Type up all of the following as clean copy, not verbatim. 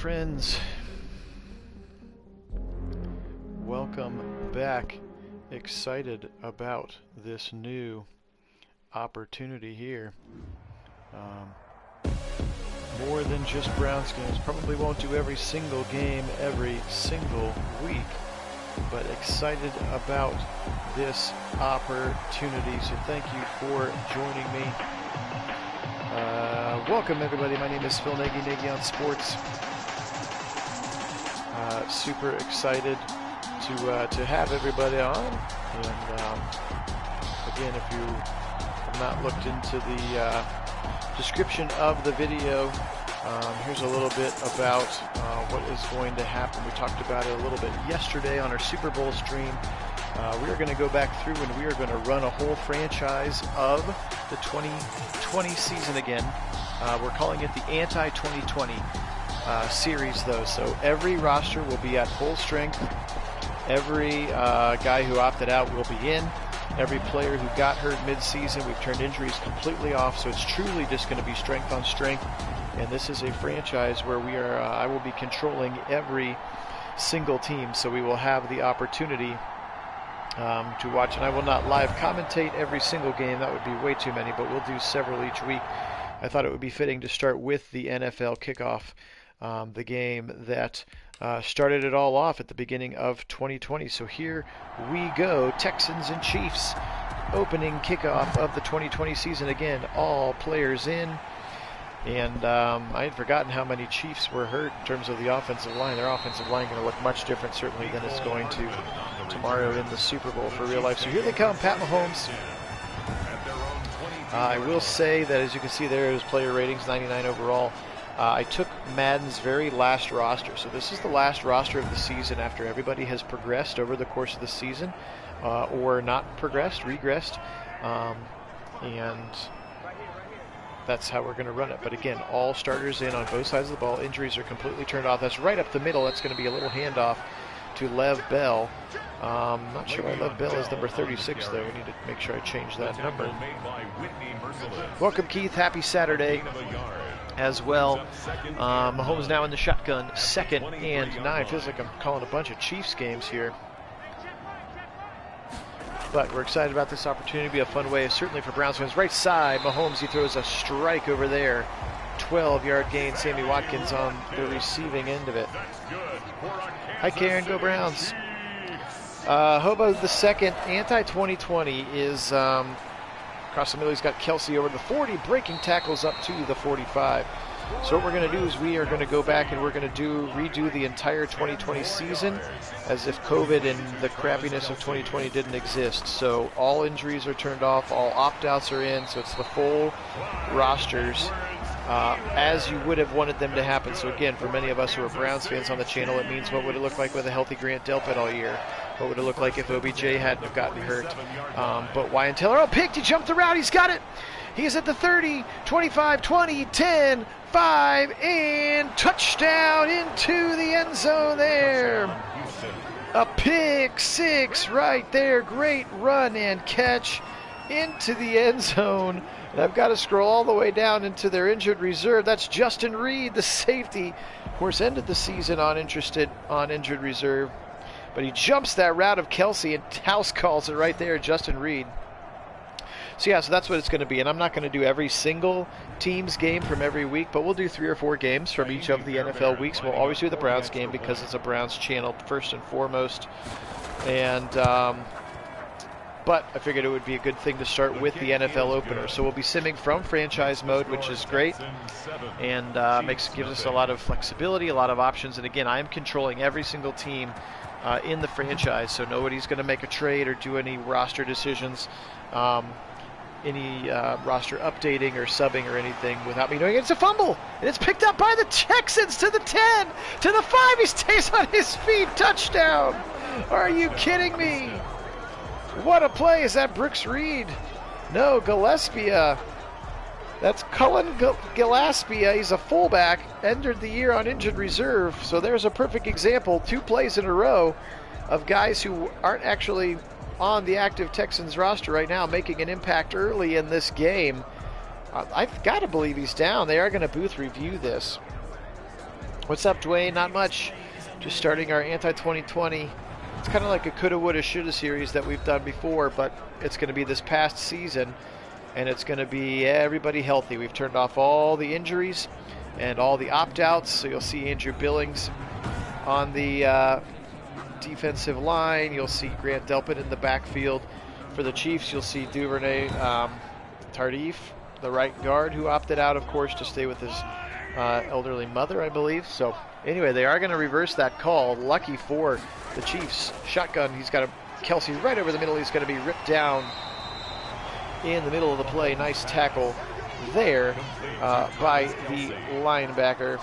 friends. Welcome back. Excited about this new opportunity here. More than just Browns games. Probably won't do every single game every single week, but excited about this opportunity. So thank you for joining me. Welcome everybody. My name is Phil Nagy, Nagy on Sports. Super excited to have everybody on. And again, if you have not looked into the description of the video, here's a little bit about what is going to happen. We talked about it a little bit yesterday on our Super Bowl stream. We are going to go back through and we are going to run a whole franchise of the 2020 season again. We're calling it the Anti-2020 series, though. So every roster will be at full strength. Every guy who opted out will be in. Every player who got hurt mid-season, we've turned injuries completely off. So it's truly just going to be strength on strength. And this is a franchise where we are. I will be controlling every single team. So we will have the opportunity to watch, and I will not live commentate every single game. That would be way too many, but we'll do several each week. I thought it would be fitting to start with the NFL kickoff, the game that started it all off at the beginning of 2020. So here we go, Texans and Chiefs, opening kickoff of the 2020 season. Again, all players in. And I had forgotten how many Chiefs were hurt in terms of the offensive line. Their offensive line going to look much different, certainly, than it's going to tomorrow in the Super Bowl for real life. So here they come, Pat Mahomes. I will say that, as you can see there, his player ratings, 99 overall. I took Madden's very last roster. So this is the last roster of the season after everybody has progressed over the course of the season, or not progressed, regressed. And that's how we're going to run it. But again, all starters in on both sides of the ball. Injuries are completely turned off. That's right up the middle. That's going to be a little handoff to Lev Bell. Not sure why Lev Bell is number 36, though. We need to make sure I change that number. Welcome, Keith. Happy Saturday as well. Mahomes now in the shotgun, 2nd and 9. Feels like I'm calling a bunch of Chiefs games here. But we're excited about this opportunity. It'll be a fun way, certainly for Browns fans. Right side, Mahomes, he throws a strike over there. 12-yard gain, Sammy Watkins on the receiving end of it. Hi, Karen, go Browns. Hobo the second, Anti-2020 is across the middle. He's got Kelsey over the 40, breaking tackles up to the 45. So what we're going to do is we are going to go back and we're going to redo the entire 2020 season as if COVID and the crappiness of 2020 didn't exist. So all injuries are turned off, all opt-outs are in, so it's the full rosters as you would have wanted them to happen. So again, for many of us who are Browns fans on the channel, it means what would it look like with a healthy Grant Delpit all year? What would it look like if OBJ hadn't have gotten hurt? But Wyatt Taylor, picked, he jumped around, he's got it! He's at the 30, 25, 20, 10, 5, and touchdown into the end zone there. A pick six right there. Great run and catch into the end zone. And I've got to scroll all the way down into their injured reserve. That's Justin Reed, the safety. Of course, ended the season on injured reserve. But he jumps that route of Kelsey and house calls it right there, Justin Reed. So yeah, so that's what it's going to be. And I'm not going to do every single team's game from every week, but we'll do 3 or 4 games from each of the NFL weeks. We'll always do the Browns game because it's a Browns channel first and foremost. And but I figured it would be a good thing to start with the NFL opener. So we'll be simming from franchise mode, which is great, and gives us a lot of flexibility, a lot of options. And again, I am controlling every single team in the franchise, so nobody's going to make a trade or do any roster decisions. Any roster updating or subbing or anything without me knowing it. It's a fumble, and it's picked up by the Texans to the 10, to the 5. He stays on his feet. Touchdown. Are you kidding me? What a play. Is that Brooks Reed? No, Gillespie. That's Cullen Gillespie. He's a fullback, entered the year on injured reserve. So there's a perfect example, 2 plays in a row of guys who aren't actually on the active Texans roster right now, making an impact early in this game. I've got to believe he's down. They are going to booth review this. What's up, Dwayne? Not much. Just starting our anti-2020. It's kind of like a coulda, woulda, shoulda series that we've done before, but it's going to be this past season, and it's going to be everybody healthy. We've turned off all the injuries and all the opt-outs, so you'll see Andrew Billings on the defensive line. You'll see Grant Delpit in the backfield. For the Chiefs, you'll see Duvernay Tardif, the right guard, who opted out, of course, to stay with his elderly mother, I believe. So anyway, they are going to reverse that call. Lucky for the Chiefs. Shotgun, he's got Kelsey right over the middle. He's going to be ripped down in the middle of the play. Nice tackle there by the linebacker.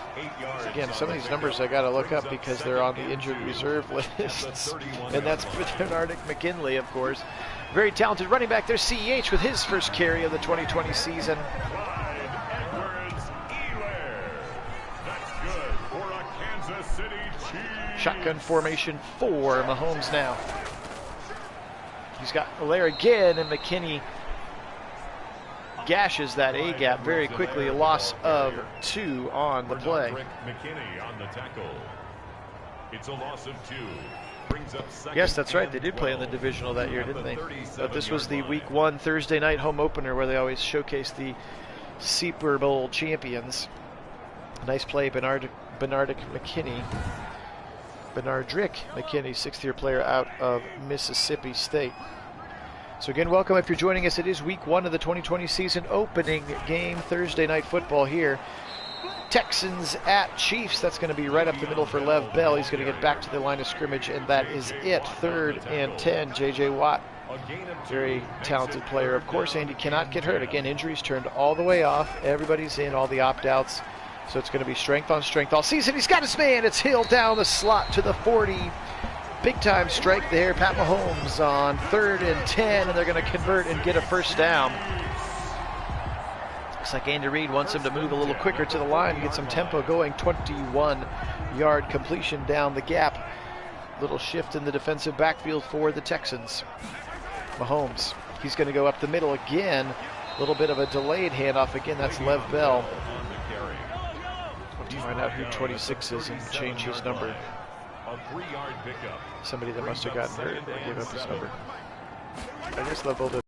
Again, some of these numbers I got to look up because they're on the injured reserve lists, and that's Bernardic McKinley, of course. Very talented running back. There's CEH with his first carry of the 2020 season. Shotgun formation for Mahomes now. He's got Allaire again, and McKinney gashes that A-gap very quickly. A loss of 2 on the play. McKinney on the tackle. It's a loss of 2. Yes, that's right. They did play in the divisional that year, didn't they? But this was the Week 1 Thursday night home opener where they always showcase the Super Bowl champions. Nice play, Bernardic McKinney. Bernardrick McKinney, 6th-year player out of Mississippi State. So again, welcome if you're joining us. It is Week 1 of the 2020 season, opening game, Thursday night football here. Texans at Chiefs. That's going to be right up the middle for Lev Bell. He's going to get back to the line of scrimmage, and that is it. 3rd and 10, J.J. Watt. Very talented player, of course, and he cannot get hurt. Again, injuries turned all the way off. Everybody's in, all the opt-outs. So it's going to be strength on strength all season. He's got his man. It's Hill down the slot to the 40. Big-time strike there. Pat Mahomes on 3rd and 10, and they're going to convert and get a first down. Looks like Andy Reid wants him to move a little quicker to the line and get some tempo going. 21-yard completion down the gap. Little shift in the defensive backfield for the Texans. Mahomes, he's going to go up the middle again. A little bit of a delayed handoff again. That's Lev Bell. To find out who 26 is and change his number. Somebody that must have gotten hurt or gave up his number. I guess Lev Bell did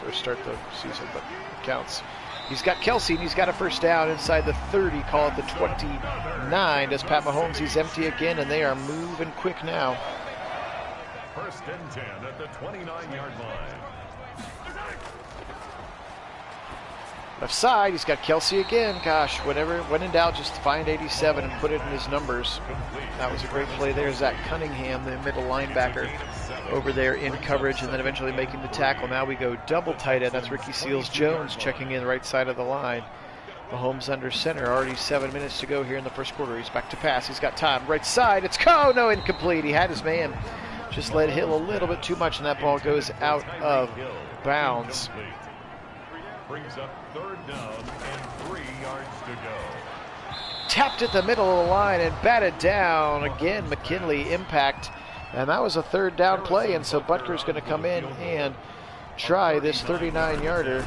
first start the season, but it counts. He's got Kelsey, and he's got a first down inside the 30, call it the 29. As Pat Mahomes, he's empty again, and they are moving quick now. 1st and 10 at the 29-yard line. Left side, he's got Kelsey again. Gosh, when in doubt, just find 87 and put it in his numbers. That was a great play there. Zach Cunningham, the middle linebacker, over there in coverage, and then eventually making the tackle. Now we go double tight end. That's Ricky Seals-Jones checking in the right side of the line. Mahomes under center. Already 7 minutes to go here in the first quarter. He's back to pass. He's got time. Right side. It's no, incomplete. He had his man. Just led Hill a little bit too much, and that ball goes out of bounds. Brings up 3rd down and 3 yards to go. Tapped at the middle of the line and batted down. Again, McKinley impact. And that was a 3rd down play, and so Butker's going to come in and try this 39-yarder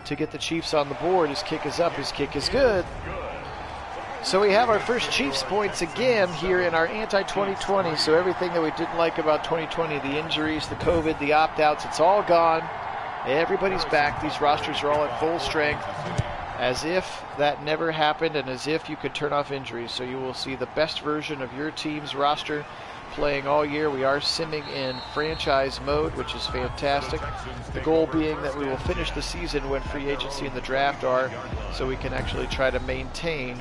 to get the Chiefs on the board. His kick is up. His kick is good. So we have our first Chiefs points again here in our anti-2020. So everything that we didn't like about 2020, the injuries, the COVID, the opt-outs, it's all gone. Everybody's back. These rosters are all at full strength, as if that never happened and as if you could turn off injuries. So you will see the best version of your team's roster playing all year. We are simming in franchise mode, which is fantastic. The goal being that we will finish the season when free agency and the draft are, so we can actually try to maintain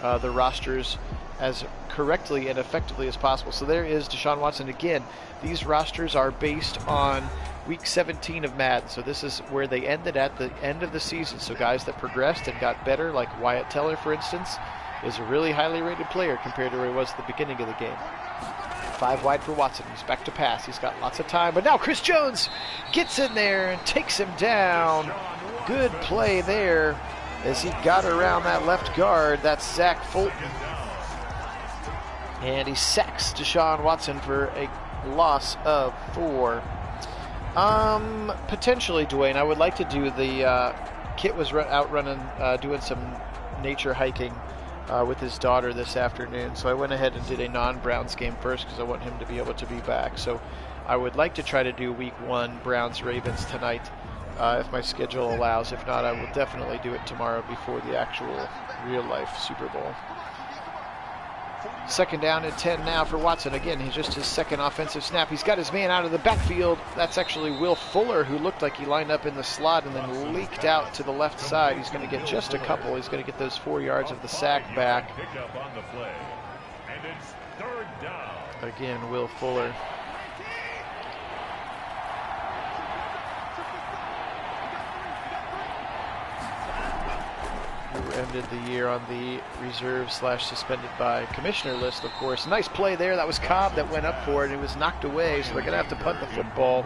the rosters as correctly and effectively as possible. So there is Deshaun Watson again. These rosters are based on Week 17 of Madden. So this is where they ended at the end of the season. So guys that progressed and got better, like Wyatt Teller, for instance, is a really highly rated player compared to where he was at the beginning of the game. 5 wide for Watson. He's back to pass. He's got lots of time. But now Chris Jones gets in there and takes him down. Good play there as he got around that left guard. That's Zach Fulton. And he sacks Deshaun Watson for a loss of 4. Potentially, Dwayne. I would like to do the Kit was out running, doing some nature hiking with his daughter this afternoon. So I went ahead and did a non-Browns game first because I want him to be able to be back. So I would like to try to do Week 1 Browns-Ravens tonight if my schedule allows. If not, I will definitely do it tomorrow before the actual real-life Super Bowl. 2nd down and 10 now for Watson. Again, he's just his 2nd offensive snap. He's got his man out of the backfield. That's actually Will Fuller, who looked like he lined up in the slot and then leaked out to the left side. He's going to get just a couple. He's going to get those 4 yards of the sack back. Again, Will Fuller. Who ended the year on the reserve/suspended by commissioner list, of course. Nice play there. That was Cobb that went up for it. It was knocked away, so they're going to have to punt the football.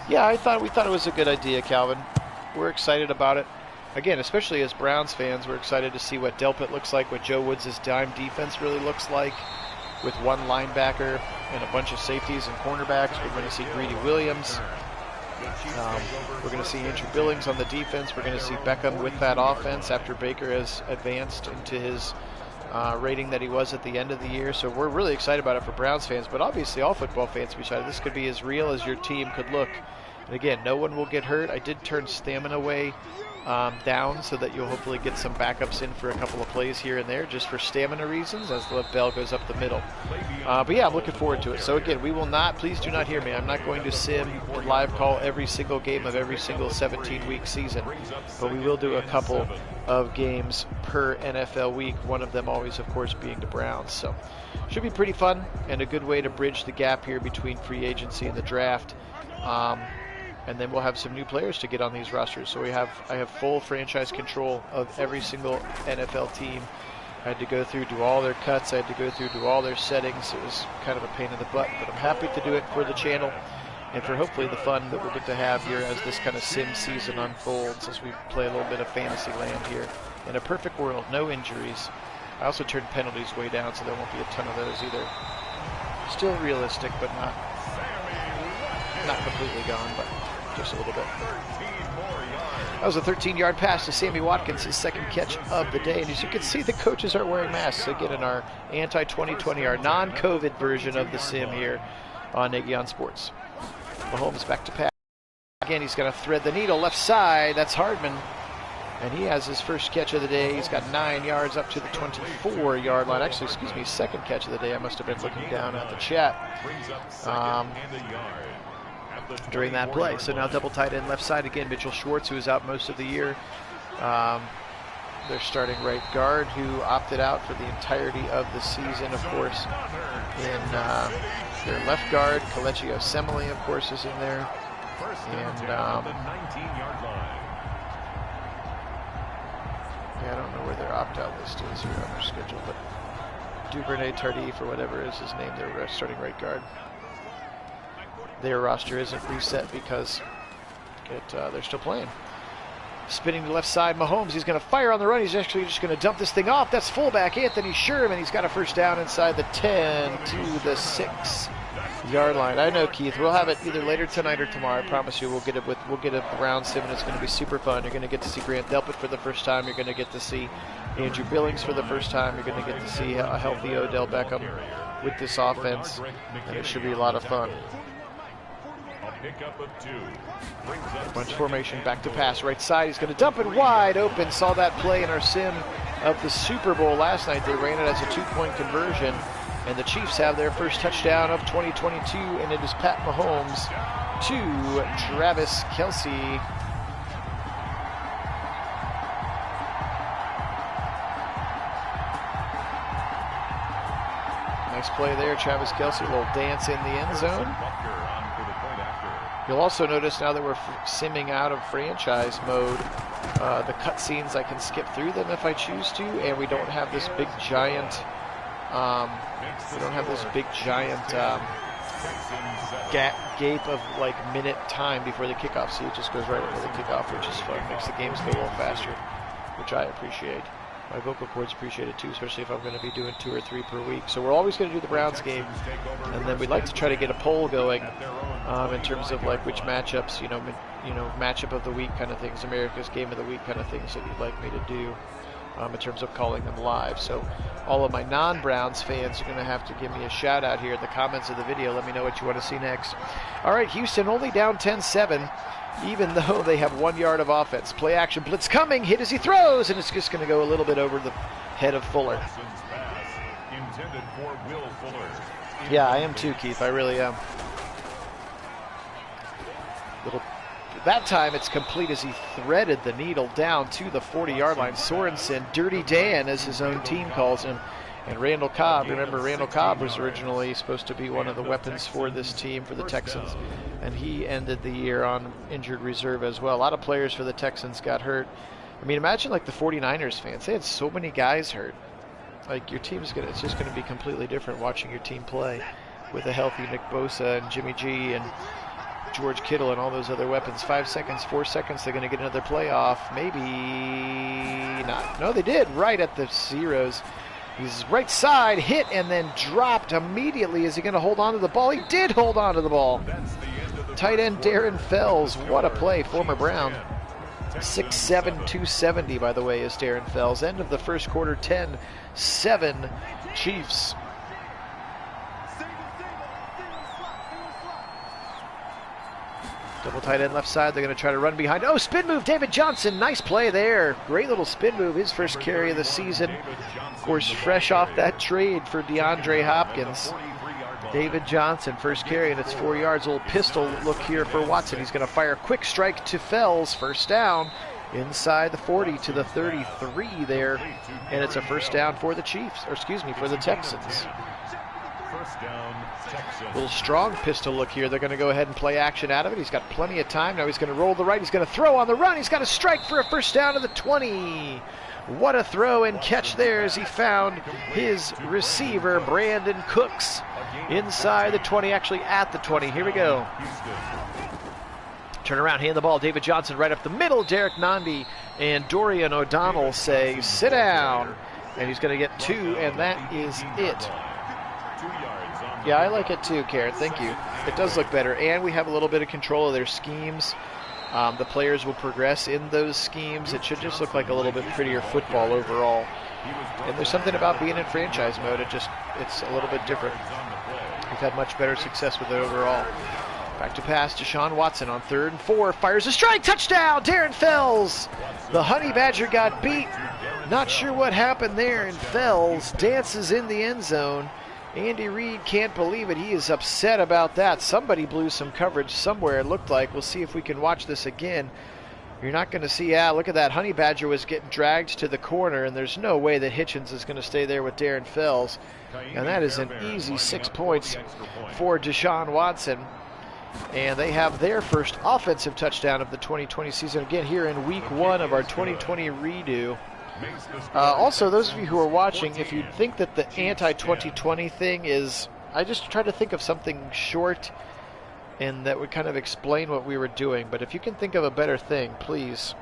Yeah, we thought it was a good idea, Calvin. We're excited about it. Again, especially as Browns fans, we're excited to see what Delpit looks like, what Joe Woods' dime defense really looks like, with one linebacker and a bunch of safeties and cornerbacks. We're going to see Greedy Williams. We're going to see Andrew Billings on the defense. We're going to see Beckham with that offense after Baker has advanced into his rating that he was at the end of the year. So we're really excited about it for Browns fans, but obviously all football fans will be excited. This could be as real as your team could look. And again, no one will get hurt. I did turn stamina way down so that you'll hopefully get some backups in for a couple of plays here and there just for stamina reasons as the bell goes up the middle. But yeah, I'm looking forward to it. So again, we will not, please do not hear me, I'm not going to sim or live call every single game of every single 17-week season, but we will do a couple of games per NFL week, one of them always, of course, being the Browns. So should be pretty fun and a good way to bridge the gap here between free agency and the draft. And then we'll have some new players to get on these rosters. So I have full franchise control of every single NFL team. I had to go through, do all their cuts. I had to go through, do all their settings. It was kind of a pain in the butt, but I'm happy to do it for the channel and for hopefully the fun that we'll get to have here as this kind of sim season unfolds, as we play a little bit of fantasy land here. In a perfect world, no injuries. I also turned penalties way down, so there won't be a ton of those either. Still realistic, but not completely gone, but just a little bit. That was a 13-yard pass to Sammy Watkins, his 2nd catch of the day. And as you can see, the coaches are wearing masks again in our anti-2020, our non-COVID version of the sim here on Nagy Sports. Mahomes back to pass. Again, he's going to thread the needle left side. That's Hardman. And he has his first catch of the day. He's got 9 yards up to the 24-yard line. Actually, excuse me, 2nd catch of the day. I must have been looking down at the chat during that play. So now double tight end left side again. Mitchell Schwartz, who is out most of the year. Their starting right guard, who opted out for the entirety of the season, of course. In their left guard, Kelechi Osemele, of course, is in there. And yeah, I don't know where their opt-out list is here on their schedule, but Duvernay Tardif, or whatever is his name, their starting right guard. Their roster isn't reset because they're still playing. Spinning to the left side, Mahomes, he's going to fire on the run. He's actually just going to dump this thing off. That's fullback Anthony Sherman. He's got a first down inside the 10 to the 6-yard line. I know, Keith, we'll have it either later tonight or tomorrow. I promise you, we'll get a Browns sim, and it's going to be super fun. You're going to get to see Grant Delpit for the first time. You're going to get to see Andrew Billings for the first time. You're going to get to see a healthy Odell Beckham with this offense, and it should be a lot of fun. Bunch formation, back to pass, right side. He's going to dump it wide open. Saw that play in our sim of the Super Bowl last night. They ran it as a 2-point conversion, and the Chiefs have their first touchdown of 2022, and it is Pat Mahomes to Travis Kelce. Nice play there, Travis Kelce, a little dance in the end zone. You'll also notice now that we're simming out of franchise mode, the cutscenes, I can skip through them if I choose to, and we don't have this big giant, gape of like minute time before the kickoff. See, it just goes right into the kickoff, which is fun. Makes the games go a little faster, which I appreciate. My vocal cords appreciate it too, especially if I'm going to be doing 2 or 3 per week. So we're always going to do the Browns game, and then we'd like to try to get a poll going in terms of like which matchups, matchup of the week kind of things, America's game of the week kind of things that you'd like me to do. in terms of calling them live. So all of my non-Browns fans are going to have to give me a shout out here in the comments of the video. Let me know what you want to see next. All right, Houston only down 10-7, even though they have 1 yard of offense. Play action blitz coming, hit as he throws, and it's just going to go a little bit over the head of Fuller. Yeah, I am too, Keith. I really am. That time it's complete as he threaded the needle down to the 40-yard line. Sorensen, Dirty Dan, as his own team calls him. And Randall Cobb, remember Randall Cobb was originally supposed to be one of the weapons for this team, for the Texans. And he ended the year on injured reserve as well. A lot of players for the Texans got hurt. I mean, imagine like the 49ers fans. They had so many guys hurt. Like your team's it's just going to be completely different watching your team play with a healthy Nick Bosa and Jimmy G and George Kittle and all those other weapons. 5 seconds, 4 seconds, they're going to get another playoff. Maybe not. No, they did right at the zeros. He's right side, hit, and then dropped immediately. Is he going to hold on to the ball? He did hold on to the ball. Tight end Darren Fells. What a play, former Brown. 6'7", 270, by the way, is Darren Fells. End of the first quarter, 10-7 Chiefs. Double tight end left side. They're going to try to run behind. Oh, spin move, David Johnson. Nice play there. Great little spin move. His first carry of the season. Of course, fresh off that trade for DeAndre Hopkins. David Johnson, first carry, and it's 4 yards. A little pistol look here for Watson. He's going to fire a quick strike to Fells. First down inside the 40 to the 33 there. And it's a first down for the Chiefs, or excuse me, for the Texans. A little strong pistol look here. They're going to go ahead and play action out of it. He's got plenty of time. Now he's going to roll the right. He's going to throw on the run. He's got a strike for a first down to the 20. What a throw and catch there as he found his receiver, Brandon Cooks, inside the 20, actually at the 20. Here we go. Turn around, hand the ball. David Johnson right up the middle. Derek Nandi and Dorian O'Donnell say, sit down. And he's going to get 2, and that is it. Yeah, I like it too, Karen. Thank you. It does look better, and we have a little bit of control of their schemes. The players will progress in those schemes. It should just look like a little bit prettier football overall. And there's something about being in franchise mode. It's a little bit different. We've had much better success with it overall. Back to pass, Deshaun Watson on 3rd and 4. Fires a strike, touchdown, Darren Fells. The Honey Badger got beat. Not sure what happened there, and Fells dances in the end zone. Andy Reid can't believe it. He is upset about that. Somebody blew some coverage somewhere, it looked like. We'll see if we can watch this again. You're not going to see, look at that. Honey Badger was getting dragged to the corner, and there's no way that Hitchens is going to stay there with Darren Fells. And that is an easy 6 points for Deshaun Watson. And they have their first offensive touchdown of the 2020 season, again here in week 1 of our 2020 redo. Also, those of you who are watching, if you think that the anti-2020 thing is, I just try to think of something short and that would kind of explain what we were doing. But if you can think of a better thing, please.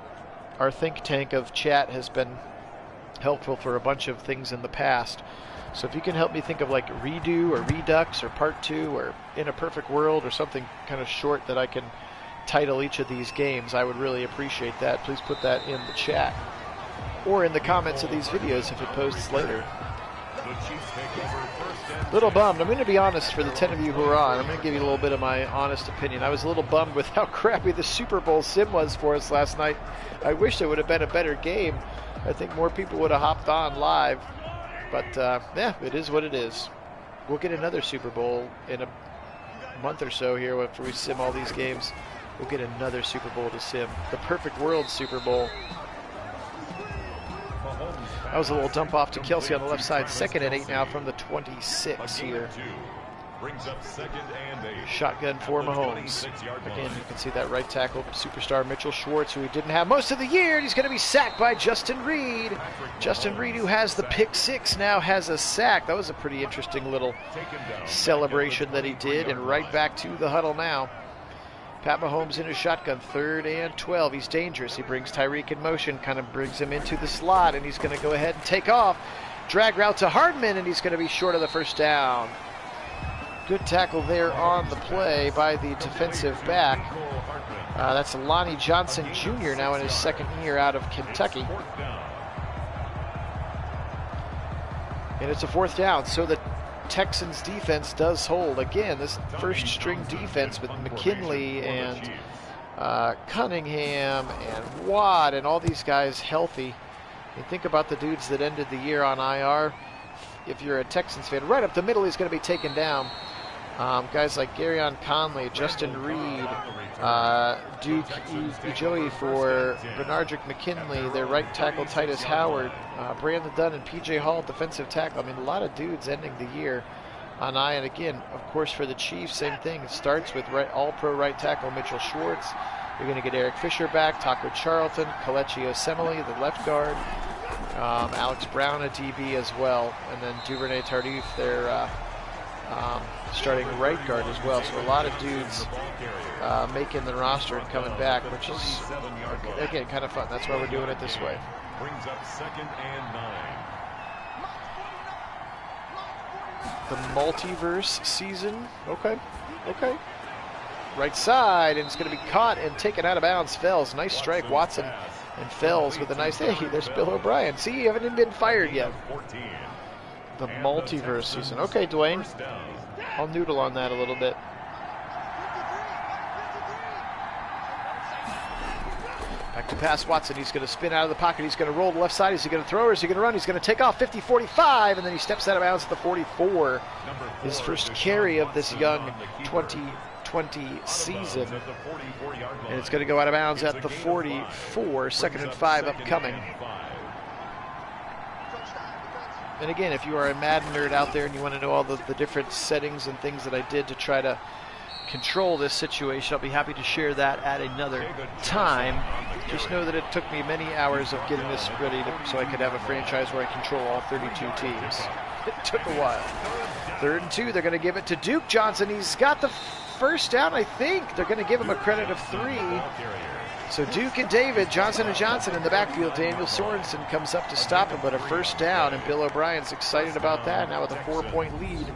Our think tank of chat has been helpful for a bunch of things in the past. So if you can help me think of like redo or redux or part 2 or in a perfect world or something kind of short that I can title each of these games, I would really appreciate that. Please put that in the chat or in the comments of these videos if it posts later. Little bummed. I'm going to be honest for the 10 of you who are on. I'm going to give you a little bit of my honest opinion. I was a little bummed with how crappy the Super Bowl sim was for us last night. I wish it would have been a better game. I think more people would have hopped on live. But, yeah, it is what it is. We'll get another Super Bowl in a month or so here after we sim all these games. We'll get another Super Bowl to sim. The Perfect World Super Bowl. That was a little dump off to Kelsey on the left side. 2nd and 8 now from the 26 here. Shotgun for Mahomes. Again, you can see that right tackle, superstar Mitchell Schwartz, who he didn't have most of the year. And he's going to be sacked by Justin Reed. Justin Reed, who has the pick 6, now has a sack. That was a pretty interesting little celebration that he did. And right back to the huddle now. Pat Mahomes in his shotgun, 3rd and 12. He's dangerous. He brings Tyreek in motion, kind of brings him into the slot, and he's going to go ahead and take off. Drag route to Hardman, and he's going to be short of the first down. Good tackle there on the play by the defensive back. That's Lonnie Johnson Jr. now in his 2nd year out of Kentucky. And it's a 4th down, so the Texans defense does hold. Again, this first string defense with McKinley and Cunningham and Watt and all these guys healthy. You think about the dudes that ended the year on IR. If you're a Texans fan, right up the middle, he's going to be taken down. Guys like Garyon Conley, Justin Reed, Duke Ejoie for Bernardrick McKinley, their right tackle Titus Howard, Brandon Dunn and PJ Hall, defensive tackle. I mean, a lot of dudes ending the year on I. And again, of course, for the Chiefs, same thing. It starts with all-pro right tackle Mitchell Schwartz. You're going to get Eric Fisher back, Taco Charlton, Kalechi Osemele, the left guard, Alex Brown, a DB as well, and then Duvernay Tardif, their starting right guard as well. So a lot of dudes making the roster and coming back, which is, again, kind of fun. That's why we're doing it this way. Brings up 2nd and 9. The multiverse season. Okay. Right side, and it's going to be caught and taken out of bounds. Fells, nice strike. Watson and Fells with a nice, hey, there's Bill O'Brien. See, you haven't even been fired yet. The multiverse season. Okay, Dwayne. I'll noodle on that a little bit. Back to pass Watson. He's going to spin out of the pocket. He's going to roll to the left side. Is he going to throw or is he going to run? He's going to take off 50-45, and then he steps out of bounds at the 44. His first carry of this young 2020 season. And it's going to go out of bounds at the 44. 2nd and 5 upcoming. And again, if you are a Madden nerd out there and you want to know all the different settings and things that I did to try to control this situation, I'll be happy to share that at another time. Just know that it took me many hours of getting this ready so I could have a franchise where I control all 32 teams. It took a while. 3rd and 2, they're going to give it to Duke Johnson. He's got the first down, I think. They're going to give him a credit of 3. So Duke and David, Johnson and Johnson in the backfield. Daniel Sorensen comes up to stop him, but a first down, and Bill O'Brien's excited about that now with a 4-point lead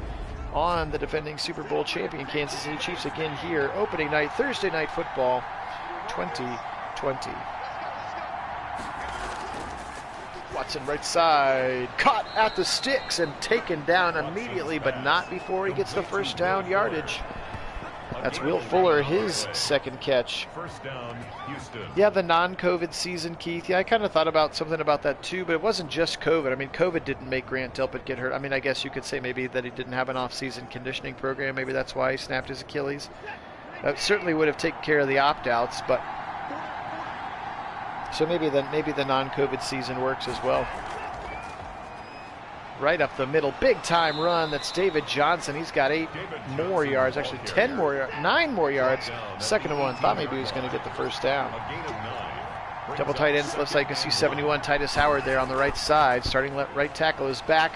on the defending Super Bowl champion Kansas City Chiefs again here. Opening night, Thursday Night Football 2020. Watson right side, caught at the sticks and taken down immediately, but not before he gets the first down yardage. That's Will Fuller, his 2nd catch. First down, Houston. Yeah, the non-COVID season, Keith. Yeah, I kind of thought about something about that too, but it wasn't just COVID. I mean, COVID didn't make Grant Delpit get hurt. I mean, I guess you could say maybe that he didn't have an off-season conditioning program. Maybe that's why he snapped his Achilles. That certainly would have taken care of the opt-outs, but so maybe the non-COVID season works as well. Right up the middle, big time run. That's David Johnson. He's got 8 more yards, actually 9 more yards. 2nd and 1. Thought maybe he was going to get the first down. Double tight ends left side. You can see 71 Titus Howard there on the right side. Starting right tackle is back.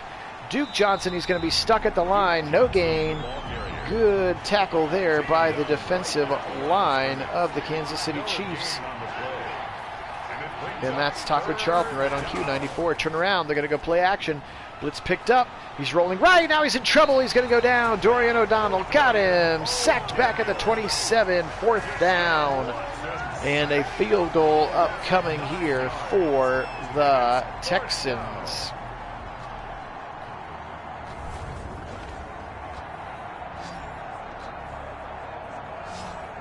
Duke Johnson. He's going to be stuck at the line. No gain. Good tackle there by the defensive line of the Kansas City Chiefs. And that's Taco Charlton right on cue. 94. Turn around. They're going to go play action. Blitz picked up. He's rolling right. Now he's in trouble. He's going to go down. Dorian O'Donnell got him. Sacked back at the 27. 4th down. And a field goal upcoming here for the Texans.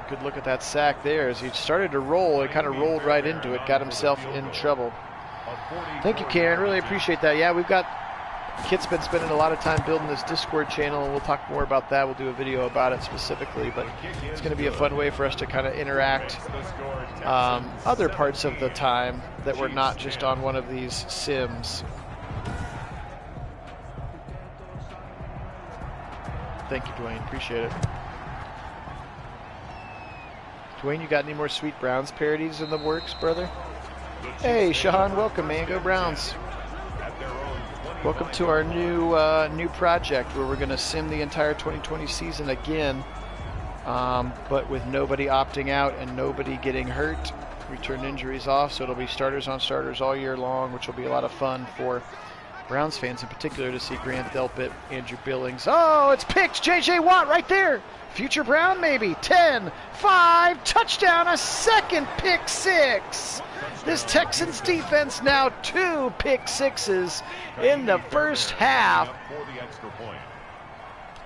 Good look at that sack there. As he started to roll, it kind of rolled right into it. Got himself in trouble. Thank you, Karen. Really appreciate that. Yeah, we've got Kit's been spending a lot of time building this Discord channel, and we'll talk more about that. We'll do a video about it specifically, but it's going to be a fun way for us to kind of interact other parts of the time that we're not just on one of these sims. Thank you, Dwayne. Appreciate it. Dwayne, you got any more Sweet Browns parodies in the works, brother? Hey, Shahan, welcome, man. Go Browns. Welcome to our new project where we're going to sim the entire 2020 season again, but with nobody opting out and nobody getting hurt. We turn injuries off, so it'll be starters on starters all year long, which will be a lot of fun for Browns fans in particular to see Grant Delpit, Andrew Billings. Oh, it's picked. J.J. Watt right there. Future Brown maybe. 10, 5, touchdown, a second pick six. This Texans defense now 2 pick sixes in the first half.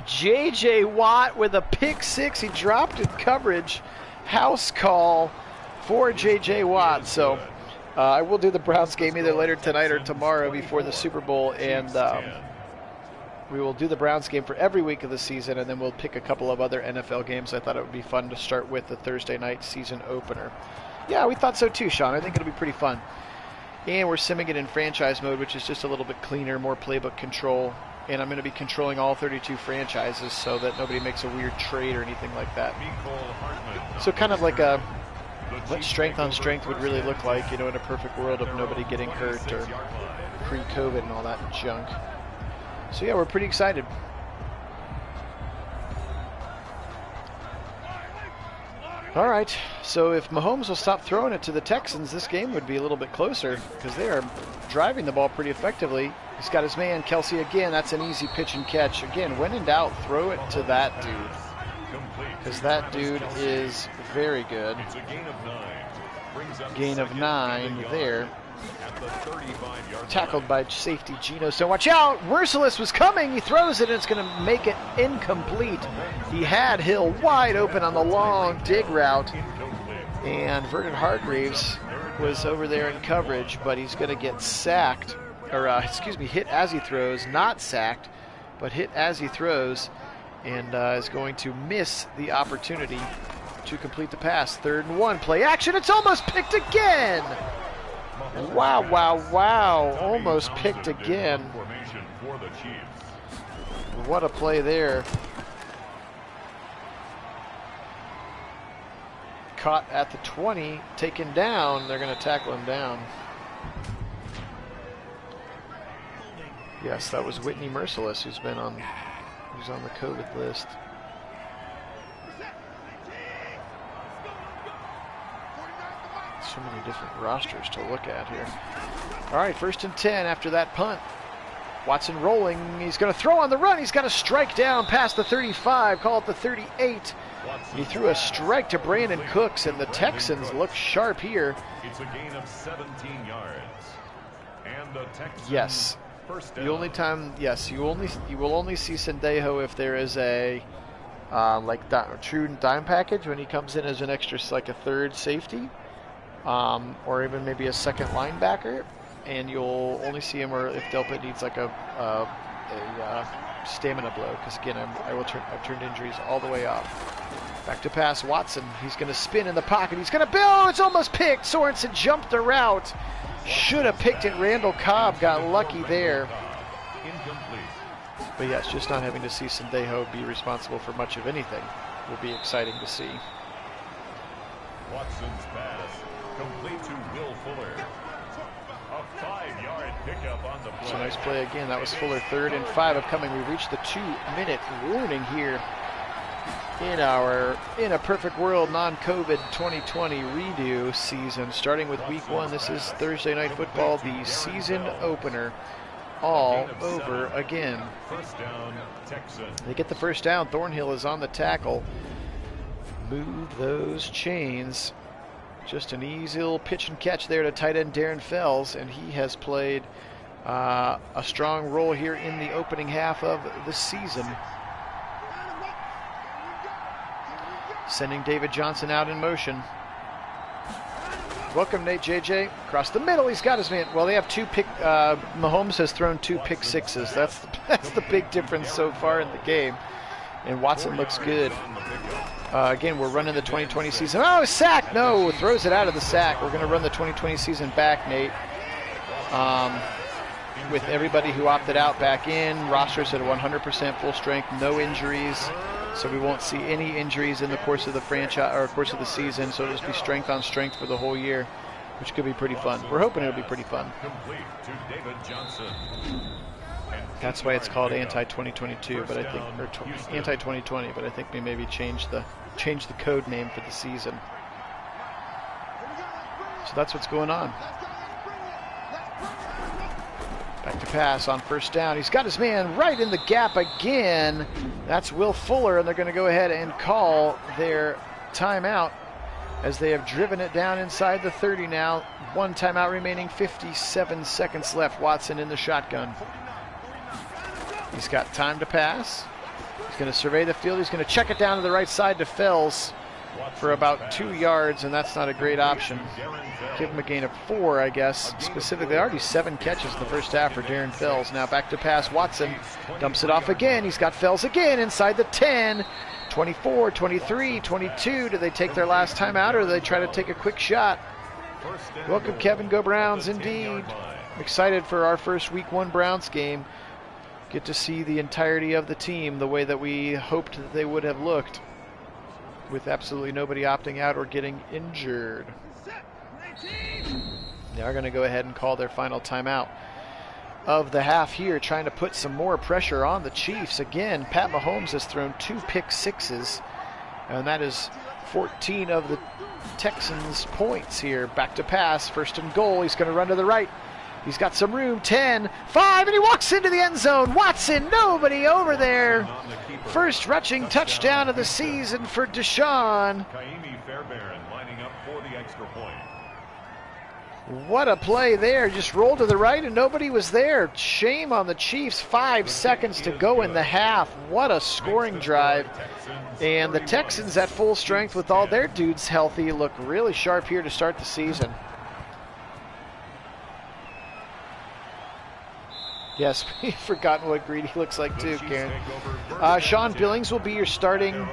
J.J. Watt with a pick six. He dropped in coverage. House call for J.J. Watt. So I will do the Browns game either later tonight or tomorrow before the Super Bowl, and we will do the Browns game for every week of the season, and then we'll pick a couple of other NFL games. I thought it would be fun to start with the Thursday night season opener. Yeah, we thought so too, Sean. I think it'll be pretty fun. And we're simming it in franchise mode, which is just a little bit cleaner, more playbook control. And I'm going to be controlling all 32 franchises so that nobody makes a weird trade or anything like that. So kind of like what strength on strength would really look like, in a perfect world of nobody getting hurt or pre-COVID and all that junk. So yeah, we're pretty excited. All right, so if Mahomes will stop throwing it to the Texans, this game would be a little bit closer because they are driving the ball pretty effectively. He's got his man, Kelsey, again. That's an easy pitch and catch. Again, when in doubt, throw it to that dude because that dude is very good. Gain of 9 there. Tackled by safety Geno. So watch out. Merciless was coming. He throws it, and it's going to make it incomplete. He had Hill wide open on the long dig route. And Vernon Hargreaves was over there in coverage, but he's going to get sacked. Or, hit as he throws. Not sacked, but hit as he throws. And is going to miss the opportunity to complete the pass. 3rd and 1. Play action. It's almost picked again. Wow, wow, wow. Almost picked again. What a play there. Caught at the 20, taken down. They're going to tackle him down. Yes, that was Whitney Merciless, who's on the COVID list. So many different rosters to look at here. All right, 1st and 10 after that punt. Watson rolling. He's going to throw on the run. He's got to strike down past the 35, call it the 38. He threw a strike to Brandon Cooks, and the Texans look sharp here. It's a gain of 17 yards. And the Texans, yes. The only time, yes, you will only see Sendejo if there is a true dime package when he comes in as an extra, like a 3rd safety. Or even maybe a 2nd linebacker, and you'll only see him or if Delpit needs like a stamina blow, because again, I've turned injuries all the way off. Back to pass, Watson. He's going to spin in the pocket. He's going to build. It's almost picked. Sorensen jumped the route. Should have picked it. Randall Cobb got lucky there. But yes, just not having to see Sendejo be responsible for much of anything will be exciting to see. Watson's pass. Complete to Will Fuller. A 5-yard pickup on the play. It's a nice play again. That was Fuller. 3rd and 5 upcoming. We reached the 2-minute warning here in a perfect world non-COVID 2020 redo season. Starting with week 1, this is Thursday Night Football, the season opener, all over again. First down, Texans. They get the first down. Thornhill is on the tackle. Move those chains. Just an easy little pitch and catch there to tight end Darren Fells, and he has played a strong role here in the opening half of the season. Sending David Johnson out in motion. Welcome, Nate JJ. Across the middle, he's got his man. Well, they have 2 pick. Mahomes has thrown 2 pick sixes. That's the big difference so far in the game. And Watson looks good. Again, we're running the 2020 season. Oh, sack! No, throws it out of the sack. We're going to run the 2020 season back, Nate. With everybody who opted out back in, rosters at 100% full strength, no injuries. So we won't see any injuries in the course of the franchise or course of the season. So it'll just be strength on strength for the whole year, which could be pretty fun. We're hoping it'll be pretty fun. That's why it's called anti-2022, but I think, or anti-2020, but I think we maybe change the code name for the season. So that's what's going on. Back to pass on first down. He's got his man right in the gap again. That's Will Fuller, and they're going to go ahead and call their timeout. as they have driven it down inside the 30 now. One timeout remaining, 57 seconds left. Watson in the shotgun. He's got time to pass. He's going to survey the field. He's going to check it down to the right side to Fells for about 2 yards, and that's not a great option. Give him a gain of 4, I guess. Specifically, already 7 catches in the first half for Darren Fells. Now back to pass. Watson dumps it off again. He's got Fells again inside the 10. 24, 23, 22. Do they take their last timeout, or do they try to take a quick shot? Welcome, Kevin. Go Browns, indeed. Excited for our first Week 1 Browns game. Get to see the entirety of the team the way that we hoped that they would have looked, with absolutely nobody opting out or getting injured. They are going to go ahead and call their final timeout of the half here, trying to put some more pressure on the Chiefs. Again, Pat Mahomes has thrown 2 pick sixes, and that is 14 of the Texans' points here. Back to pass, 1st and goal. He's going to run to the right. He's got some room, 10, 5, and he walks into the end zone. Watson, nobody over there. First rushing touchdown of the season for Deshaun. What a play there. Just rolled to the right and nobody was there. Shame on the Chiefs. 5 seconds to go in the half. What a scoring drive. And the Texans at full strength with all their dudes healthy look really sharp here to start the season. Yes, we've forgotten what Greedy looks like too, Karen. Sean Billings will be your starting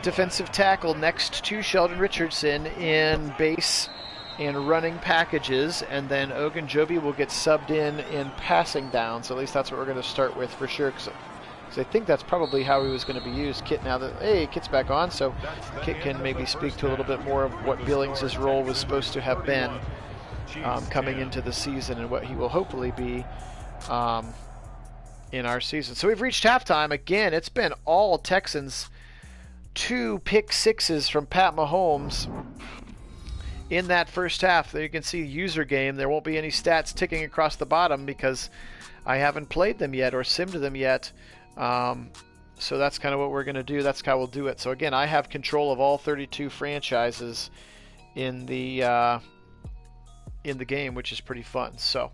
defensive tackle next to Sheldon Richardson in base and running packages, and then Ogunjobi will get subbed in passing down. So at least that's what we're going to start with for sure, because I think that's probably how he was going to be used. Kit, now that, hey, Kit's back on, so Kit can maybe speak to a little bit more of what Billings' role was supposed to have been coming into the season, and what he will hopefully be in our season. So we've reached halftime. Again, it's been all Texans. 2 pick sixes from Pat Mahomes in that first half. There you can see user game. There won't be any stats ticking across the bottom because I haven't played them yet or simmed them yet. So that's kind of what we're going to do. That's how we'll do it. So again, I have control of all 32 franchises in the game, which is pretty fun. So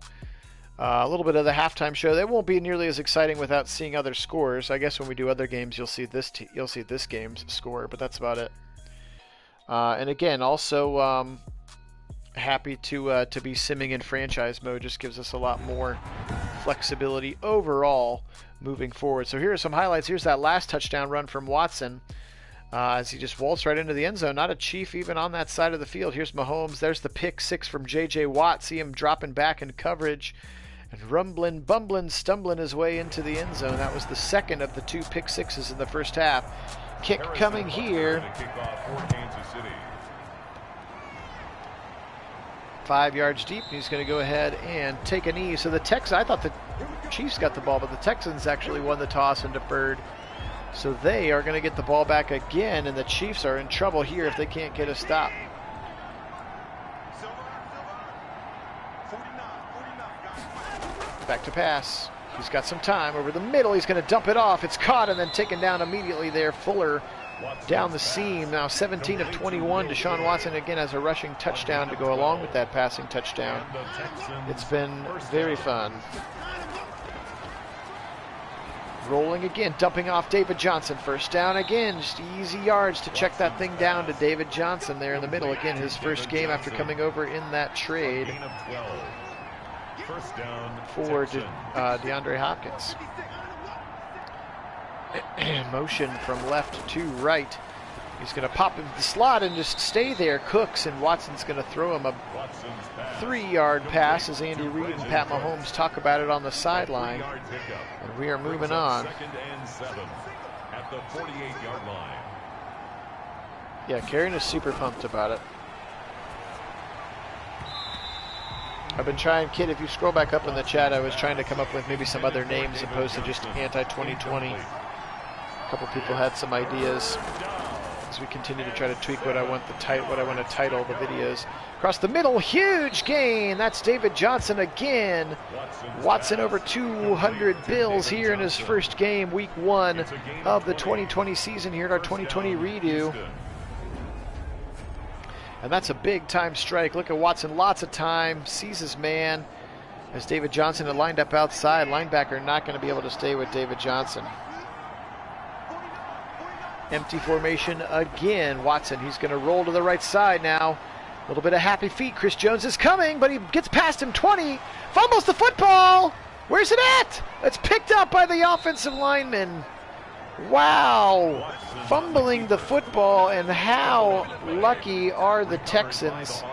a little bit of the halftime show. That won't be nearly as exciting without seeing other scores. I guess when we do other games, you'll see this game's score, but that's about it. And again, also happy to be simming in franchise mode. Just gives us a lot more flexibility overall moving forward. So here are some highlights. Here's that last touchdown run from Watson as he just waltzed right into the end zone. Not a Chief even on that side of the field. Here's Mahomes. There's the pick 6 from J.J. Watt. See him dropping back in coverage and rumbling, bumbling, stumbling his way into the end zone. That was the second of the 2 pick sixes in the first half. Kick coming here. 5 yards deep. He's going to go ahead and take a knee. So the Texans, I thought the Chiefs got the ball, but the Texans actually won the toss and deferred. So they are going to get the ball back again, and the Chiefs are in trouble here if they can't get a stop. Back to pass. He's got some time over the middle. He's going to dump it off. It's caught and then taken down immediately there. Fuller down the seam. Now 17 of 21. Deshaun Watson again has a rushing touchdown to go along with that passing touchdown. It's been very fun. Rolling again, dumping off David Johnson. First down again, just easy yards to check that thing down to David Johnson there in the middle. Again, his first game after coming over in that trade for DeAndre Hopkins. Motion from left to right. He's going to pop into the slot and just stay there. Cooks, and Watson's going to throw him a 3-yard pass as Andy Reid and Pat Mahomes talk about it on the sideline. And we are moving on. Yeah, Karen is super pumped about it. I've been trying, Kid, if you scroll back up in the chat, I was trying to come up with maybe some other names opposed to just anti-2020. A couple people had some ideas as we continue to try to tweak what I want to title the videos. Across the middle, huge gain. That's David Johnson again. Watson over 200 bills here in his first game, week 1 of the 2020 season here at our 2020 redo. And that's a big time strike. Look at Watson, lots of time, sees his man. As David Johnson had lined up outside, linebacker not going to be able to stay with David Johnson. Empty formation again. Watson, he's going to roll to the right side now. A little bit of happy feet. Chris Jones is coming, but he gets past him. 20, fumbles the football. Where's it at? It's picked up by the offensive lineman. Wow, fumbling the football, and how lucky are the Texans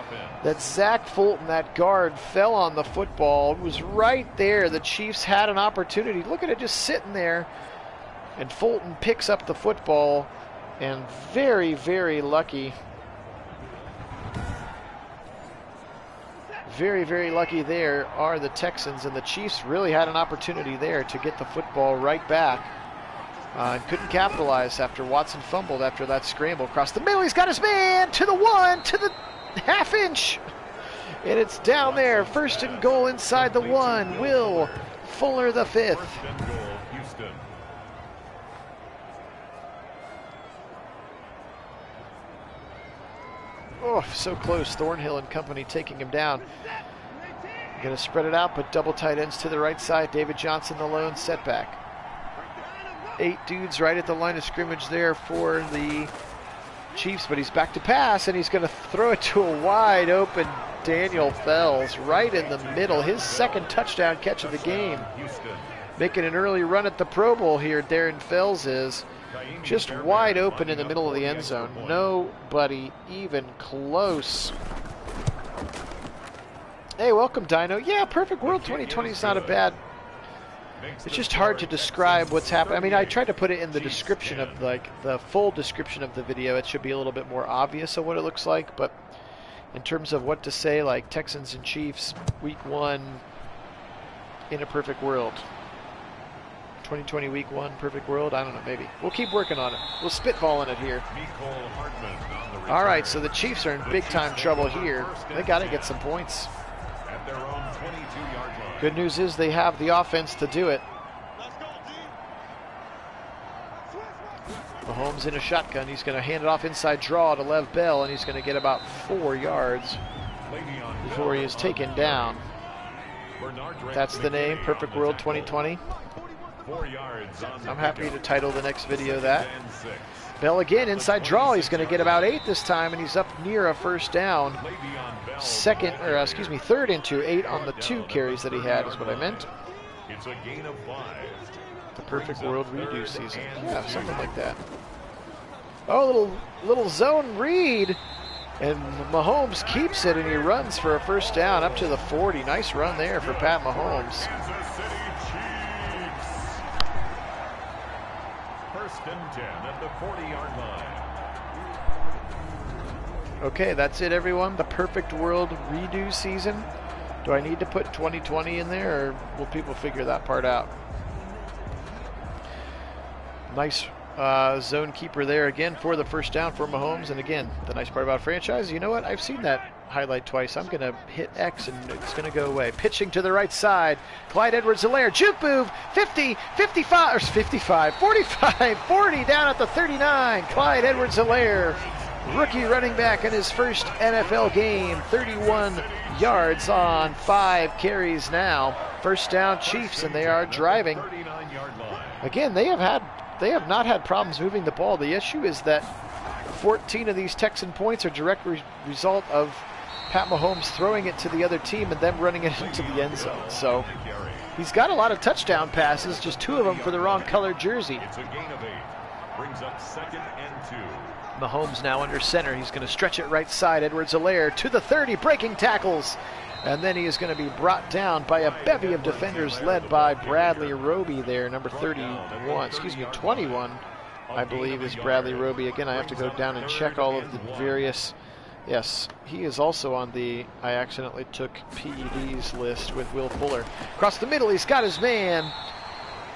that Zach Fulton, that guard, fell on the football. It was right there. The Chiefs had an opportunity. Look at it just sitting there, and Fulton picks up the football, and very, very lucky. Very, very lucky there are the Texans, and the Chiefs really had an opportunity there to get the football right back. And couldn't capitalize after Watson fumbled after that scramble across the middle. He's got his man to the 1, to the half-inch. And it's down there. 1st and goal inside the 1. Will Fuller the 5th. Oh, so close. Thornhill and company taking him down. Going to spread it out, but double tight ends to the right side. David Johnson, the lone setback. 8 dudes right at the line of scrimmage there for the Chiefs, but he's back to pass, and he's going to throw it to a wide open Daniel Fells right in the middle. His 2nd touchdown catch of the game. Making an early run at the Pro Bowl here, Darren Fells is. Just wide open in the middle of the end zone. Nobody even close. Hey, welcome, Dino. Yeah, Perfect World 2020 is not a bad... It's just hard to describe what's happening. I mean, I tried to put it in the description of, like, the full description of the video. It should be a little bit more obvious of what it looks like, but in terms of what to say, like Texans and Chiefs, Week 1 in a perfect world. 2020 Week 1, perfect world? I don't know, maybe. We'll keep working on it. We'll spitball in it here. All right, so the Chiefs are in big-time trouble here. They got to get some points. Good news is they have the offense to do it. Mahomes in a shotgun. He's going to hand it off inside draw to Lev Bell, and he's going to get about 4 yards before he is taken down. That's the name, Perfect World 2020. I'm happy to title the next video that. Bell again, inside draw. He's going to get about 8 this time, and he's up near a 1st down. 3rd into 8 on the 2 carries that he had is what I meant. It's a gain of 5. The Perfect World redo season. Yeah, something like that. Oh, little zone read. And Mahomes keeps it, and he runs for a 1st down up to the 40. Nice run there for Pat Mahomes. 1st and 10 at the 40-yard line. Okay, that's it, everyone. The Perfect World redo season. Do I need to put 2020 in there, or will people figure that part out? Nice zone keeper there again for the 1st down for Mahomes. And again, the nice part about franchise, you know what? I've seen that highlight twice. I'm going to hit X and it's going to go away. Pitching to the right side. Clyde Edwards-Helaire. Juke move. 50, 55, or 55, 45, 40 down at the 39. Clyde Edwards-Helaire, rookie running back in his 1st NFL game. 31 yards on 5 carries now. 1st down Chiefs, and they are driving. Again, they have not had problems moving the ball. The issue is that 14 of these Texan points are direct result of Pat Mahomes throwing it to the other team and them running it into the end zone. So he's got a lot of touchdown passes, just 2 of them for the wrong colored jersey. It's a gain of 8. Brings up 2nd and 2. Mahomes now under center. He's going to stretch it right side. Edwards-Helaire to the 30, breaking tackles. And then he is going to be brought down by a bevy of defenders led by Bradley Roby there, number 21, I believe, is Bradley Roby. Again, I have to go down and check all of the various. Yes, he is also on the I accidentally took PEDs list with Will Fuller. Across the middle, he's got his man.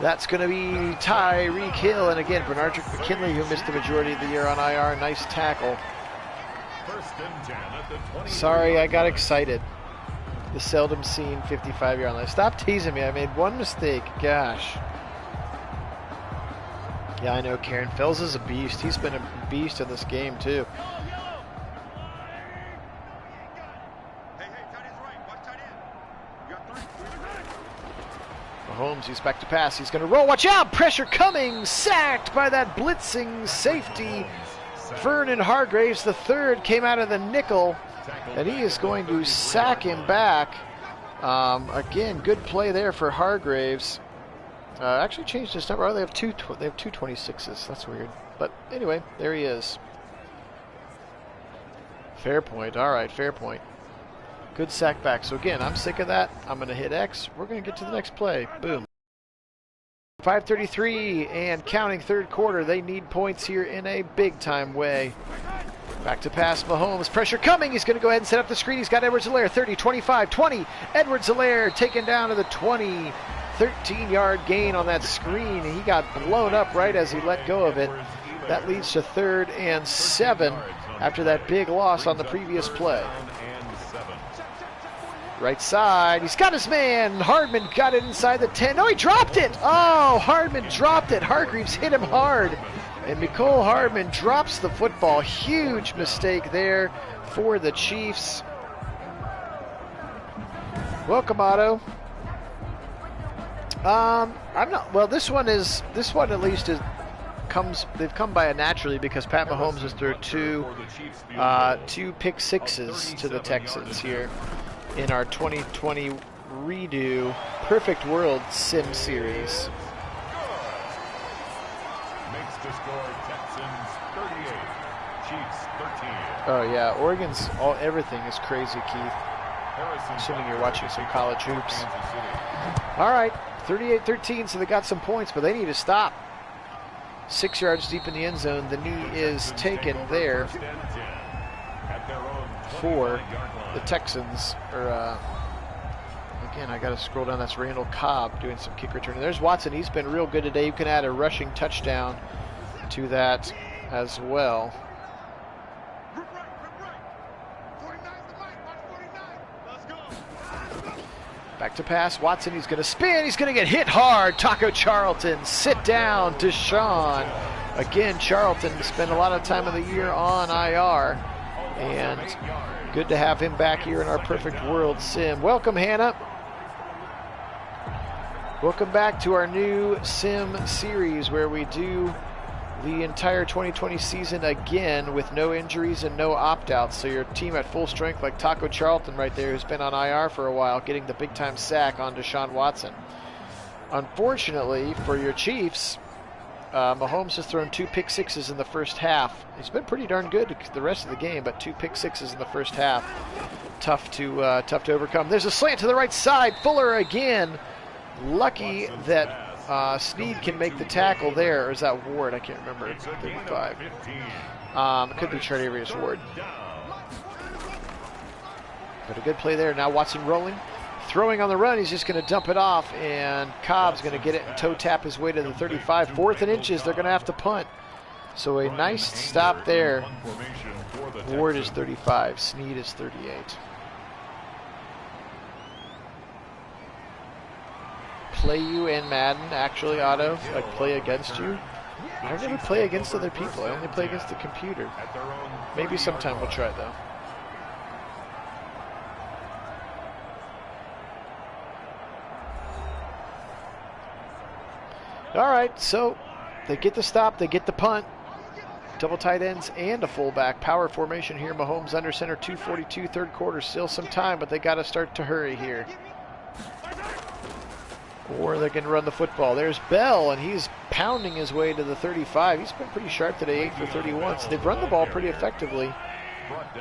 That's going to be Tyreek Hill. And again, Bernardrick McKinley, who missed the majority of the year on IR. Nice tackle. Sorry, I got excited. The seldom seen 55-yard line. Stop teasing me. I made one mistake. Gosh. Yeah, I know, Karen. Fells is a beast. He's been a beast in this game, too. Mahomes, he's back to pass. He's going to roll. Watch out! Pressure coming! Sacked by that blitzing safety. Vernon Hargraves, the third, came out of the nickel, and he is going to sack him back. Again, good play there for Hargraves. Actually changed his number. Oh, they have two 26s. That's weird. But anyway, there he is. Fair point. All right, fair point. Good sack back. So again, I'm sick of that. I'm going to hit X. We're going to get to the next play. Boom. 5:33 and counting, third quarter. They need points here in a big-time way. Back to pass, Mahomes. Pressure coming. He's going to go ahead and set up the screen. He's got Edwards-Helaire, 30, 25, 20. Edwards-Helaire taken down to the 20. 13-yard gain on that screen. He got blown up right as he let go of it. That leads to 3rd and 7 after that big loss on the previous play. Right side, he's got his man. Hardman got it inside the 10. No, he dropped it. Oh, Hardman dropped it. Hargreaves hit him hard. And Mecole Hardman drops the football. Huge mistake there for the Chiefs. Welcome, Otto. I'm not. Well, this one at least is they've come by it naturally because Pat Mahomes has thrown two pick sixes to the Texans here in our 2020 redo Perfect World Sim Series. Makes the score Texans 38, Chiefs 13. Oh yeah, Oregon's everything is crazy, Keith. Assuming you're watching some college hoops. All right, 38-13, so they got some points, but they need to stop. 6 yards deep in the end zone. The knee is taken there for the Texans. Again, I got to scroll down. That's Randall Cobb doing some kick return. There's Watson. He's been real good today. You can add a rushing touchdown to that as well. Back to pass. Watson, he's going to spin. He's going to get hit hard. Taco Charlton, sit down. Deshaun. Again, Charlton spent a lot of time of the year on IR. And good to have him back here in our Perfect World Sim. Welcome, Hannah. Welcome back to our new Sim series where we do the entire 2020 season again with no injuries and no opt-outs. So your team at full strength like Taco Charlton right there, who's been on IR for a while, getting the big-time sack on Deshaun Watson. Unfortunately for your Chiefs, Mahomes has thrown 2 pick sixes in the first half. He's been pretty darn good the rest of the game, but 2 pick sixes in the first half. Tough to overcome. There's a slant to the right side. Fuller again. Lucky that Snead can make the tackle there. Or is that Ward? I can't remember. 35. It could be Chartarius Ward. But a good play there. Now Watson rolling. Throwing on the run, he's just going to dump it off, and Cobb's going to get it and toe tap his way to the 35. 4th and inches, they're going to have to punt. So a nice stop there. Ward is 35, Snead is 38. Play you in Madden, actually, Otto? Like play against you? I don't ever play against other people, I only play against the computer. Maybe sometime we'll try, though. All right, so they get the stop, they get the punt. Double tight ends and a fullback. Power formation here. Mahomes under center, 2:42, third quarter. Still some time, but they got to start to hurry here. Or they're going to run the football. There's Bell, and he's pounding his way to the 35. He's been pretty sharp today, 8 for 31. So they've run the ball pretty effectively.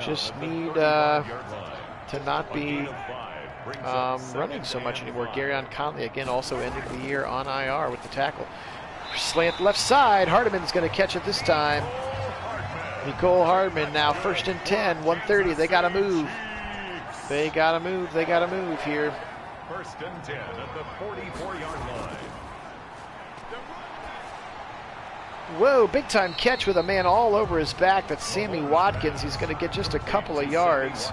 Just need to not be running so much anymore. Garyon Conley again also ending the year on IR with the tackle. Slant left side. Hardman's going to catch it this time. Mecole Hardman now 1st and 10, 130. They got to move. They got to move. They got to move here. 1st and 10 at the 44-yard line. Whoa, big time catch with a man all over his back. That's Sammy Watkins. He's going to get just a couple of yards.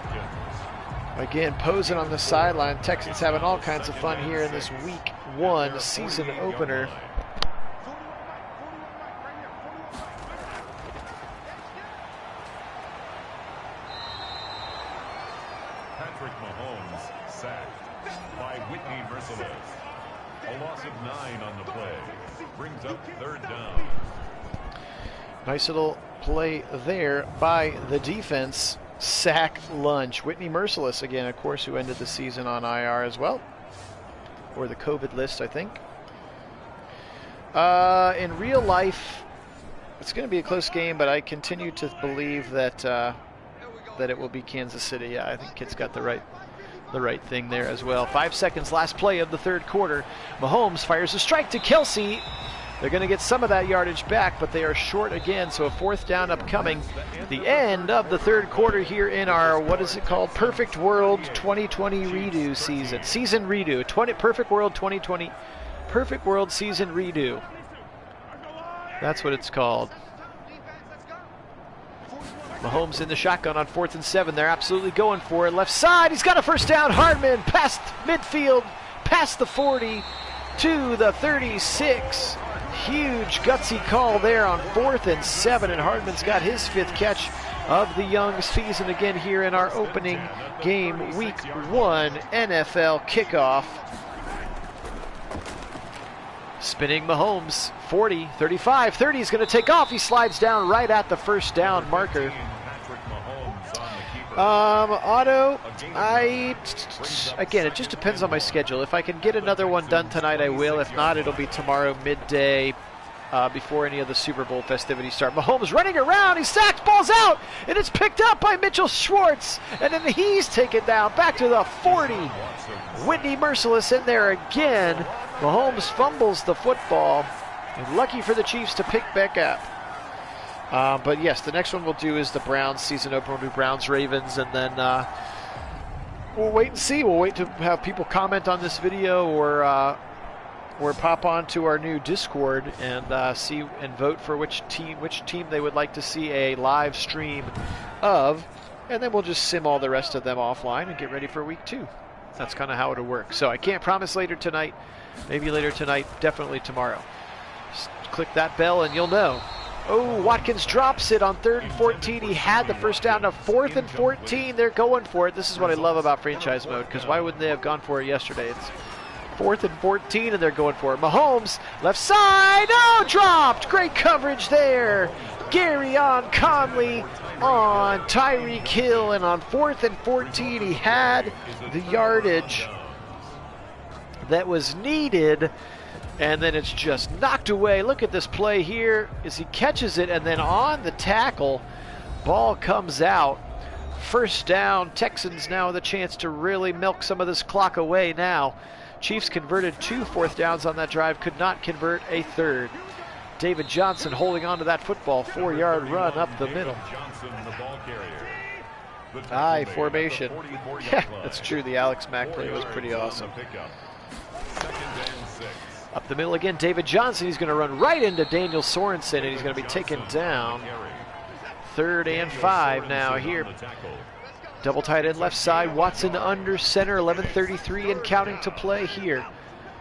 Again, posing on the sideline. Texans having all kinds of fun here in this week 1 season opener. Patrick Mahomes sacked by Whitney Merciless. A loss of 9 on the play. Brings up 3rd down. Nice little play there by the defense. Sack lunch. Whitney Merciless again, of course, who ended the season on IR as well. Or the COVID list, I think. In real life, it's going to be a close game, but I continue to believe that that it will be Kansas City. Yeah, I think Kit's got the right thing there as well. 5 seconds, last play of the 3rd quarter. Mahomes fires a strike to Kelsey. They're going to get some of that yardage back, but they are short again, so a 4th down upcoming. The end of the 3rd quarter here in our, what is it called? Perfect World 2020 redo season. Season redo. Perfect World 2020. Perfect World season redo. That's what it's called. Mahomes in the shotgun on 4th and 7. They're absolutely going for it. Left side, he's got a 1st down. Hardman past midfield, past the 40 to the 36. Huge gutsy call there on 4th and 7, and Hardman's got his 5th catch of the young season again here in our opening game, Week 1 NFL kickoff. Spinning Mahomes, 40, 35, 30, he's going to take off. He slides down right at the 1st down marker. Auto, again, it just depends on my schedule. If I can get another one done tonight, I will. If not, it'll be tomorrow midday before any of the Super Bowl festivities start. Mahomes running around, he's sacked, ball's out, and it's picked up by Mitchell Schwartz, and then he's taken down back to the 40. Whitney Merciless in there again. Mahomes fumbles the football, and lucky for the Chiefs to pick back up. But yes, the next one we'll do is the Browns season opener. We'll do Browns-Ravens, and then we'll wait and see. We'll wait to have people comment on this video or pop on to our new Discord and see and vote for which team they would like to see a live stream of, and then we'll just sim all the rest of them offline and get ready for week 2. That's kind of how it'll work. So I can't promise later tonight, maybe later tonight, definitely tomorrow. Just click that bell and you'll know. Oh, Watkins drops it on 3rd and 14. He had the 1st down to 4th and 14. They're going for it. This is what I love about franchise mode, because why wouldn't they have gone for it yesterday? It's 4th and 14, and they're going for it. Mahomes, left side. Oh, dropped. Great coverage there. Gary on Conley on Tyreek Hill, and on 4th and 14, he had the yardage that was needed. And then it's just knocked away. Look at this play here as he catches it, and then on the tackle, ball comes out. 1st down. Texans now with a chance to really milk some of this clock away now. Chiefs converted 2 4th downs on that drive, could not convert a 3rd. David Johnson holding on to that football, 4-yard run up the middle. Aye, formation. Yeah, that's true. The Alex Mack play was pretty awesome. Up the middle again, David Johnson. He's going to run right into Daniel Sorensen, and he's going to be taken down. 3rd and 5 now here. Double tight end left side. Watson under center. 11:33 and counting to play here.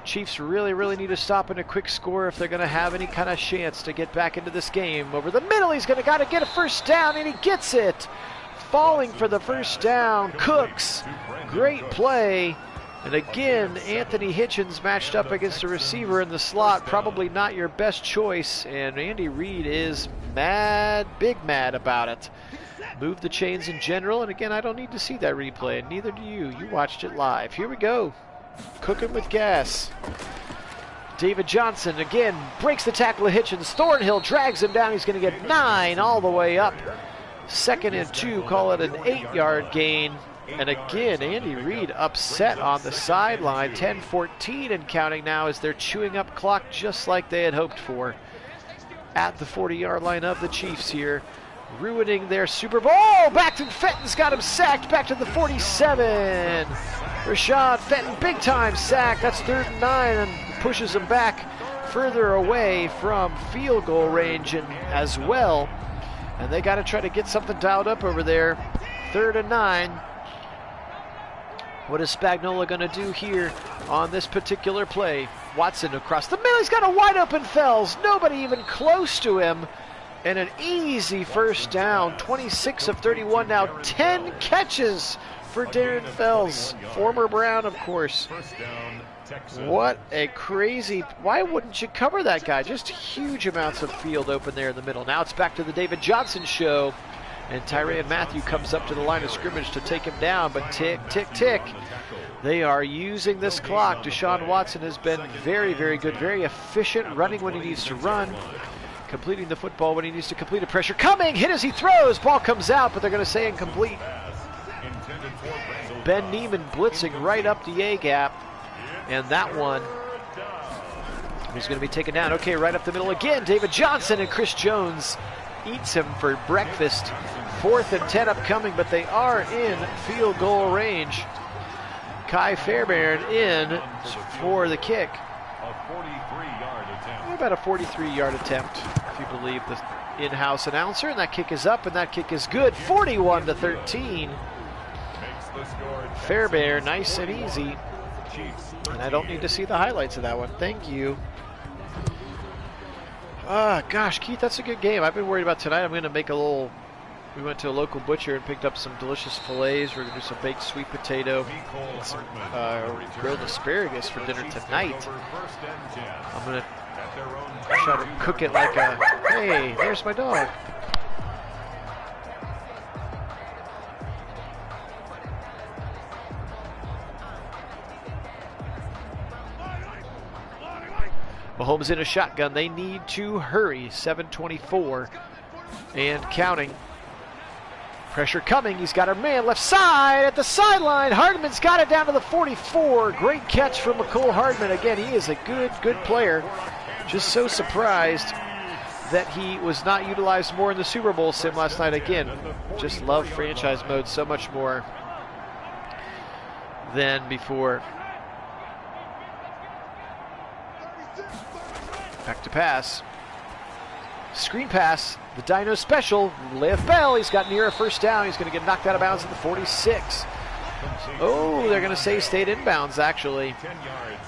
Chiefs really need to stop in a quick score if they're going to have any kind of chance to get back into this game. Over the middle, he's got to get a 1st down, and he gets it. Falling for the 1st down. Cooks. Great play. And again, Anthony Hitchens matched up against a receiver in the slot. Probably not your best choice. And Andy Reid is mad, big mad about it. Move the chains in general. And again, I don't need to see that replay. And neither do you. You watched it live. Here we go. Cooking with gas. David Johnson again breaks the tackle of Hitchens. Thornhill drags him down. He's going to get 9 all the way up. 2nd and 2. Call it an 8-yard gain. And again, Andy Reid upset on the sideline. 10-14 and counting now as they're chewing up clock just like they had hoped for. At the 40-yard line of the Chiefs here. Ruining their Super Bowl. Back to Fenton's got him sacked. Back to the 47. Rashad Fenton, big time sack. That's 3rd and 9 and pushes him back further away from field goal range and as well. And they got to try to get something dialed up over there. 3rd and 9. What is Spagnuolo going to do here on this particular play? Watson across the middle. He's got a wide open Fells. Nobody even close to him. And an easy 1st down. 26 of 31 now. 10 catches for Darren Fells. Former Brown, of course. 1st down Texans. What a crazy, why wouldn't you cover that guy? Just huge amounts of field open there in the middle. Now it's back to the David Johnson show. And Tyrann Mathieu comes up to the line of scrimmage to take him down, but tick, tick, tick. They are using this clock. Deshaun Watson has been very, very good, very efficient, running when he needs to run, completing the football when he needs to complete a pressure. Coming, hit as he throws, ball comes out, but they're going to say incomplete. Ben Neiman blitzing right up the A-gap, and that one is going to be taken down. Okay, right up the middle again, David Johnson, and Chris Jones eats him for breakfast. 4th and 10 upcoming, but they are in field goal range. Kai Fairbairn in for the kick. A 43-yard attempt. About a 43-yard attempt, if you believe the in-house announcer. And that kick is up, and that kick is good. 41-13. Fairbairn, nice and easy. And I don't need to see the highlights of that one. Thank you. Gosh, Keith, that's a good game. I've been worried about tonight. I'm going to make a little... We went to a local butcher and picked up some delicious fillets. We're going to do some baked sweet potato and some grilled asparagus for dinner tonight. I'm going to try to cook it like a... Hey, there's my dog. Mahomes in a shotgun. They need to hurry. 7:24 and counting. Pressure coming. He's got a man left side at the sideline. Hardman's got it down to the 44. Great catch from McCole Hardman. Again, he is a good player. Just so surprised that he was not utilized more in the Super Bowl sim last night. Again, just love franchise mode so much more than before. Back to pass. Screen pass. The Dino special. Lev Bell. He's got near a first down. He's going to get knocked out of bounds at the 46. Oh, they're going to say stayed inbounds, actually.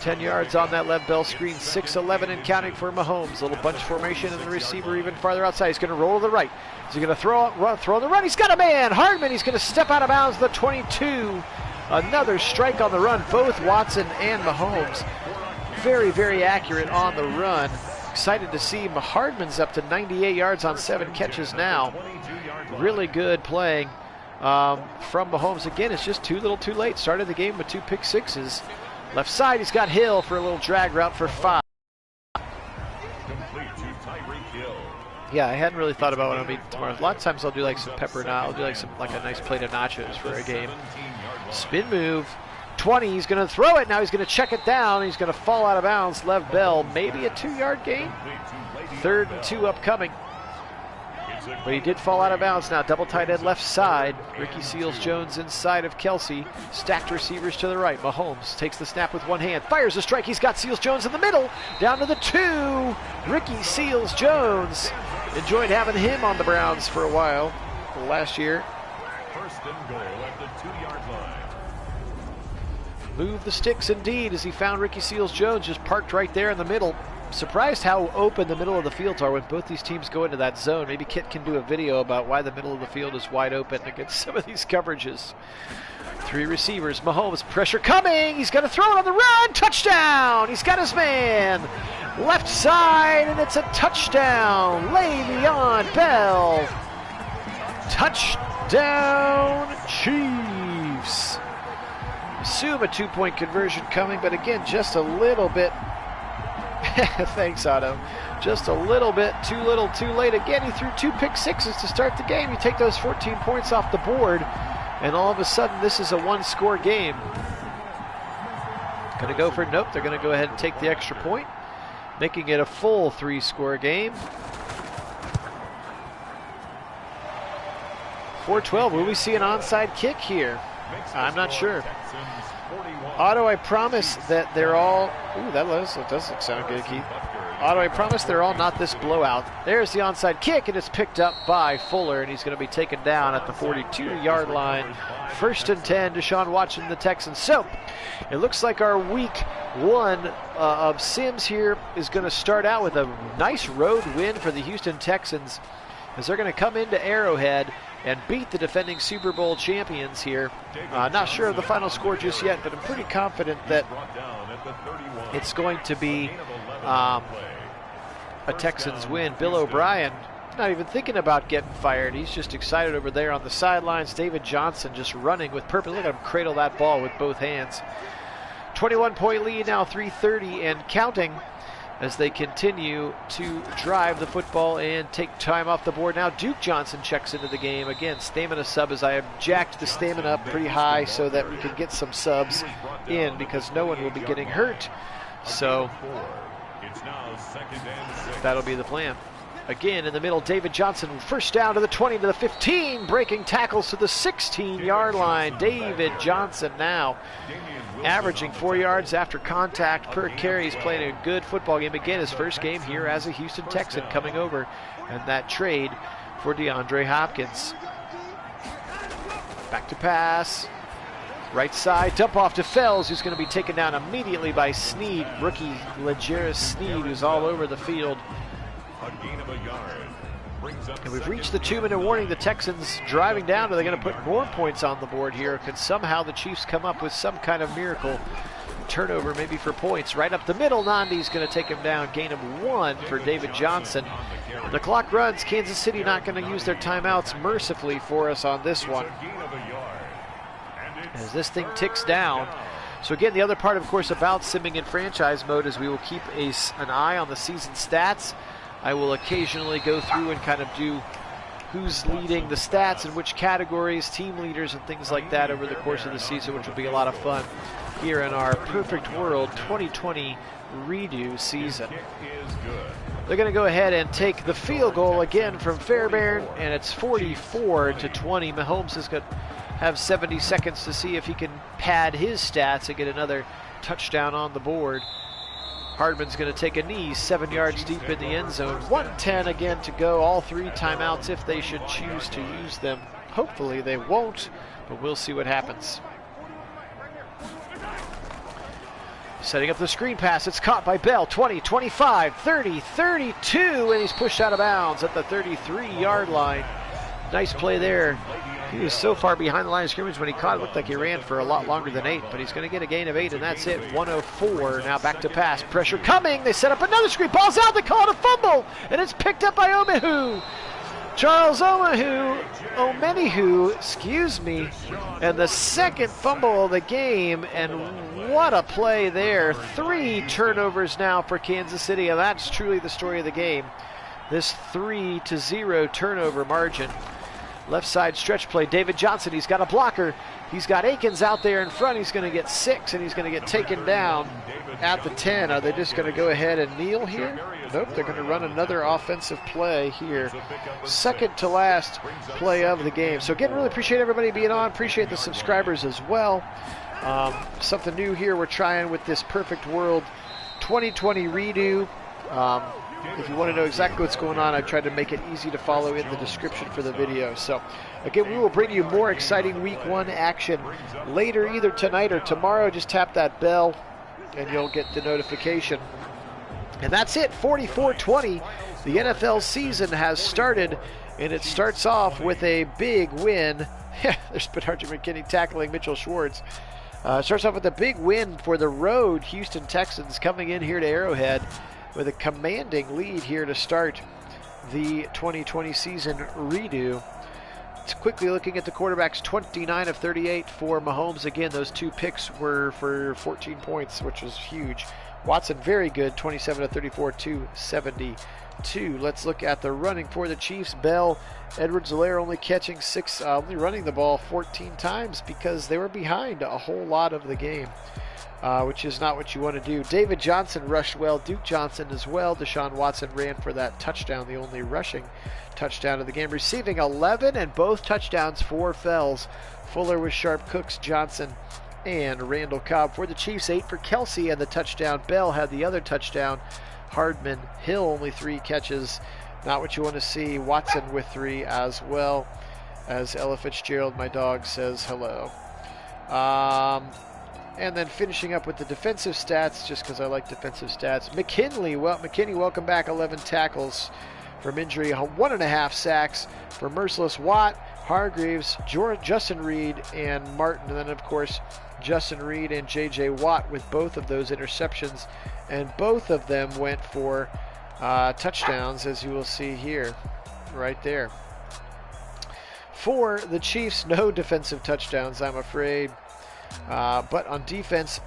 10 yards on that Lev Bell screen. 6-11 and counting for Mahomes. A little bunch formation and the receiver even farther outside. He's going to roll to the right. Is he going to throw on the run? He's got a man. Hardman. He's going to step out of bounds at the 22. Another strike on the run. Both Watson and Mahomes very accurate on the run. Excited to see Hardman's up to 98 yards on 7 catches now. Really good playing from Mahomes. Again, it's just too little too late. Started the game with 2 pick sixes. Left side, he's got Hill for a little drag route for 5. Yeah, I hadn't really thought about what I'll be tomorrow. A lot of times I'll do like some pepper and I'll do like a nice plate of nachos for a game. Spin move. 20, he's going to throw it. Now he's going to check it down. He's going to fall out of bounds. Lev Bell, maybe a 2-yard gain. 3rd and 2 upcoming. But he did fall out of bounds now. Double tight end left side. Ricky Seals-Jones inside of Kelsey. Stacked receivers to the right. Mahomes takes the snap with one hand. Fires a strike. He's got Seals-Jones in the middle. Down to the 2. Ricky Seals-Jones. Enjoyed having him on the Browns for a while last year. First and goal at the 2-yard line. Move the sticks indeed as he found Ricky Seals-Jones just parked right there in the middle. Surprised how open the middle of the fields are when both these teams go into that zone. Maybe Kit can do a video about why the middle of the field is wide open against some of these coverages. 3 receivers. Mahomes, pressure coming. He's going to throw it on the run. Touchdown. He's got his man. Left side, and it's a touchdown. Le'Veon Bell. Touchdown, Chiefs. Assume a 2-point conversion coming, but again, just a little bit. Thanks, Otto. Just a little bit too little, too late. Again, he threw 2 pick sixes to start the game. You take those 14 points off the board, and all of a sudden, this is a 1-score game. Going to go for nope. They're going to go ahead and take the extra point, making it a full 3-score game. 4-12. Will we see an onside kick here? I'm not sure. Otto, I promise that they're all... Ooh, that doesn't sound good, Keith. Otto, I promise they're all not this blowout. There's the onside kick, and it's picked up by Fuller, and he's going to be taken down at the 42-yard line. 1st and 10, Deshaun Watson, the Texans. So, it looks like our week 1 of Sims here is going to start out with a nice road win for the Houston Texans, as they're going to come into Arrowhead and beat the defending Super Bowl champions here. Not sure of the final score just yet, but I'm pretty confident that it's going to be a Texans win. Bill O'Brien not even thinking about getting fired. He's just excited over there on the sidelines. David Johnson just running with purpose. Look at him cradle that ball with both hands. 21-point lead now, 3:30 and counting as they continue to drive the football and take time off the board. Now Duke Johnson checks into the game. Again, stamina sub, as I have jacked the stamina up pretty high so that we can get some subs in because no one will be getting hurt. So that'll be the plan. Again, in the middle, David Johnson, first down to the 20, to the 15, breaking tackles to the 16-yard line. David Johnson now averaging 4 yards after contact per carry. He's playing a good football game. Again, his first game here as a Houston Texan coming over, and that trade for DeAndre Hopkins. Back to pass. Right side, dump off to Fells, who's going to be taken down immediately by Sneed, rookie Legeris Sneed, who's all over the field. And we've reached the 2-minute warning. The Texans driving down. Are they going to put more points on the board here? Could somehow the Chiefs come up with some kind of miracle turnover, maybe for points? Right up the middle, Nandi's going to take him down. Gain of 1 for David Johnson. The clock runs. Kansas City not going to use their timeouts mercifully for us on this one, as this thing ticks down. So again, the other part, of course, about simming in franchise mode is we will keep an eye on the season stats. I will occasionally go through and kind of do who's leading the stats in which categories, team leaders, and things like that over the course of the season, which will be a lot of fun here in our Perfect World 2020 redo season. They're going to go ahead and take the field goal again from Fairbairn, and it's 44-20. Mahomes is going to have 70 seconds to see if he can pad his stats and get another touchdown on the board. Hardman's going to take a knee 7 yards deep in the end zone. 1:10 again to go. All 3 timeouts if they should choose to use them. Hopefully they won't, but we'll see what happens. Setting up the screen pass. It's caught by Bell. 20, 25, 30, 32, and he's pushed out of bounds at the 33-yard line. Nice play there. He was so far behind the line of scrimmage when he caught it. Looked like he ran for a lot longer than 8, but he's going to get a gain of 8, and that's it. 104. Now back to pass. Pressure coming. They set up another screen. Ball's out. They call it a fumble, and it's picked up by Omenihu. Charles Omenihu, excuse me, and the second fumble of the game, and what a play there. 3 turnovers now for Kansas City, and that's truly the story of the game. This 3-0 turnover margin. Left side stretch play, David Johnson, he's got a blocker. He's got Akins out there in front. He's going to get 6, and he's going to get taken down at the 10. Are they just going to go ahead and kneel here? Nope, they're going to run another offensive play here. Second to last play of the game. So again, really appreciate everybody being on. Appreciate the subscribers as well. Something new here we're trying with this Perfect World 2020 redo. If you want to know exactly what's going on, I've tried to make it easy to follow in the description for the video. So, again, we will bring you more exciting Week 1 action later, either tonight or tomorrow. Just tap that bell, and you'll get the notification. And that's it, 44-20. The NFL season has started, and it starts off with a big win. There's Benarja McKinney tackling Mitchell Schwartz. Starts off with a big win for the road Houston Texans coming in here to Arrowhead with a commanding lead here to start the 2020 season redo. It's quickly looking at the quarterbacks, 29 of 38 for Mahomes. Again, those 2 picks were for 14 points, which was huge. Watson, very good, 27 of 34, 272. Let's look at the running for the Chiefs. Bell, Edwards-Helaire only catching 6, only running the ball 14 times because they were behind a whole lot of the game. Which is not what you want to do. David Johnson rushed well. Duke Johnson as well. Deshaun Watson ran for that touchdown, the only rushing touchdown of the game. Receiving 11 and both touchdowns for Fells. Fuller was sharp. Cooks, Johnson, and Randall Cobb. For the Chiefs, 8 for Kelsey and the touchdown. Bell had the other touchdown. Hardman, Hill only 3 catches. Not what you want to see. Watson with 3 as well. As Ella Fitzgerald, my dog, says hello. And then finishing up with the defensive stats, just because I like defensive stats. McKinley, welcome back. 11 tackles from injury, 1.5 sacks for Merciless. Watt, Hargreaves, Justin Reed, and Martin. And then, of course, Justin Reed and J.J. Watt with both of those interceptions, and both of them went for touchdowns, as you will see here, right there. For the Chiefs, no defensive touchdowns, I'm afraid. But on defense,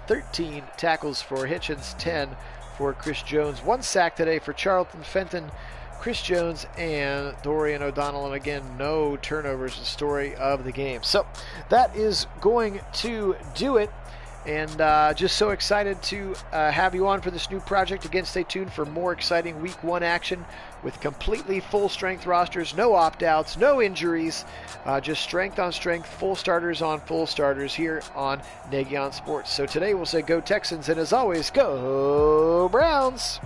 13 tackles for Hitchens, 10 for Chris Jones. 1 sack today for Charlton Fenton, Chris Jones, and Dorian O'Donnell. And again, no turnovers, the story of the game. So that is going to do it. And just so excited to have you on for this new project. Again, stay tuned for more exciting Week 1 action with completely full-strength rosters, no opt-outs, no injuries, just strength on strength, full starters on full starters here on Nagy on Sports. So today we'll say go Texans, and as always, go Browns!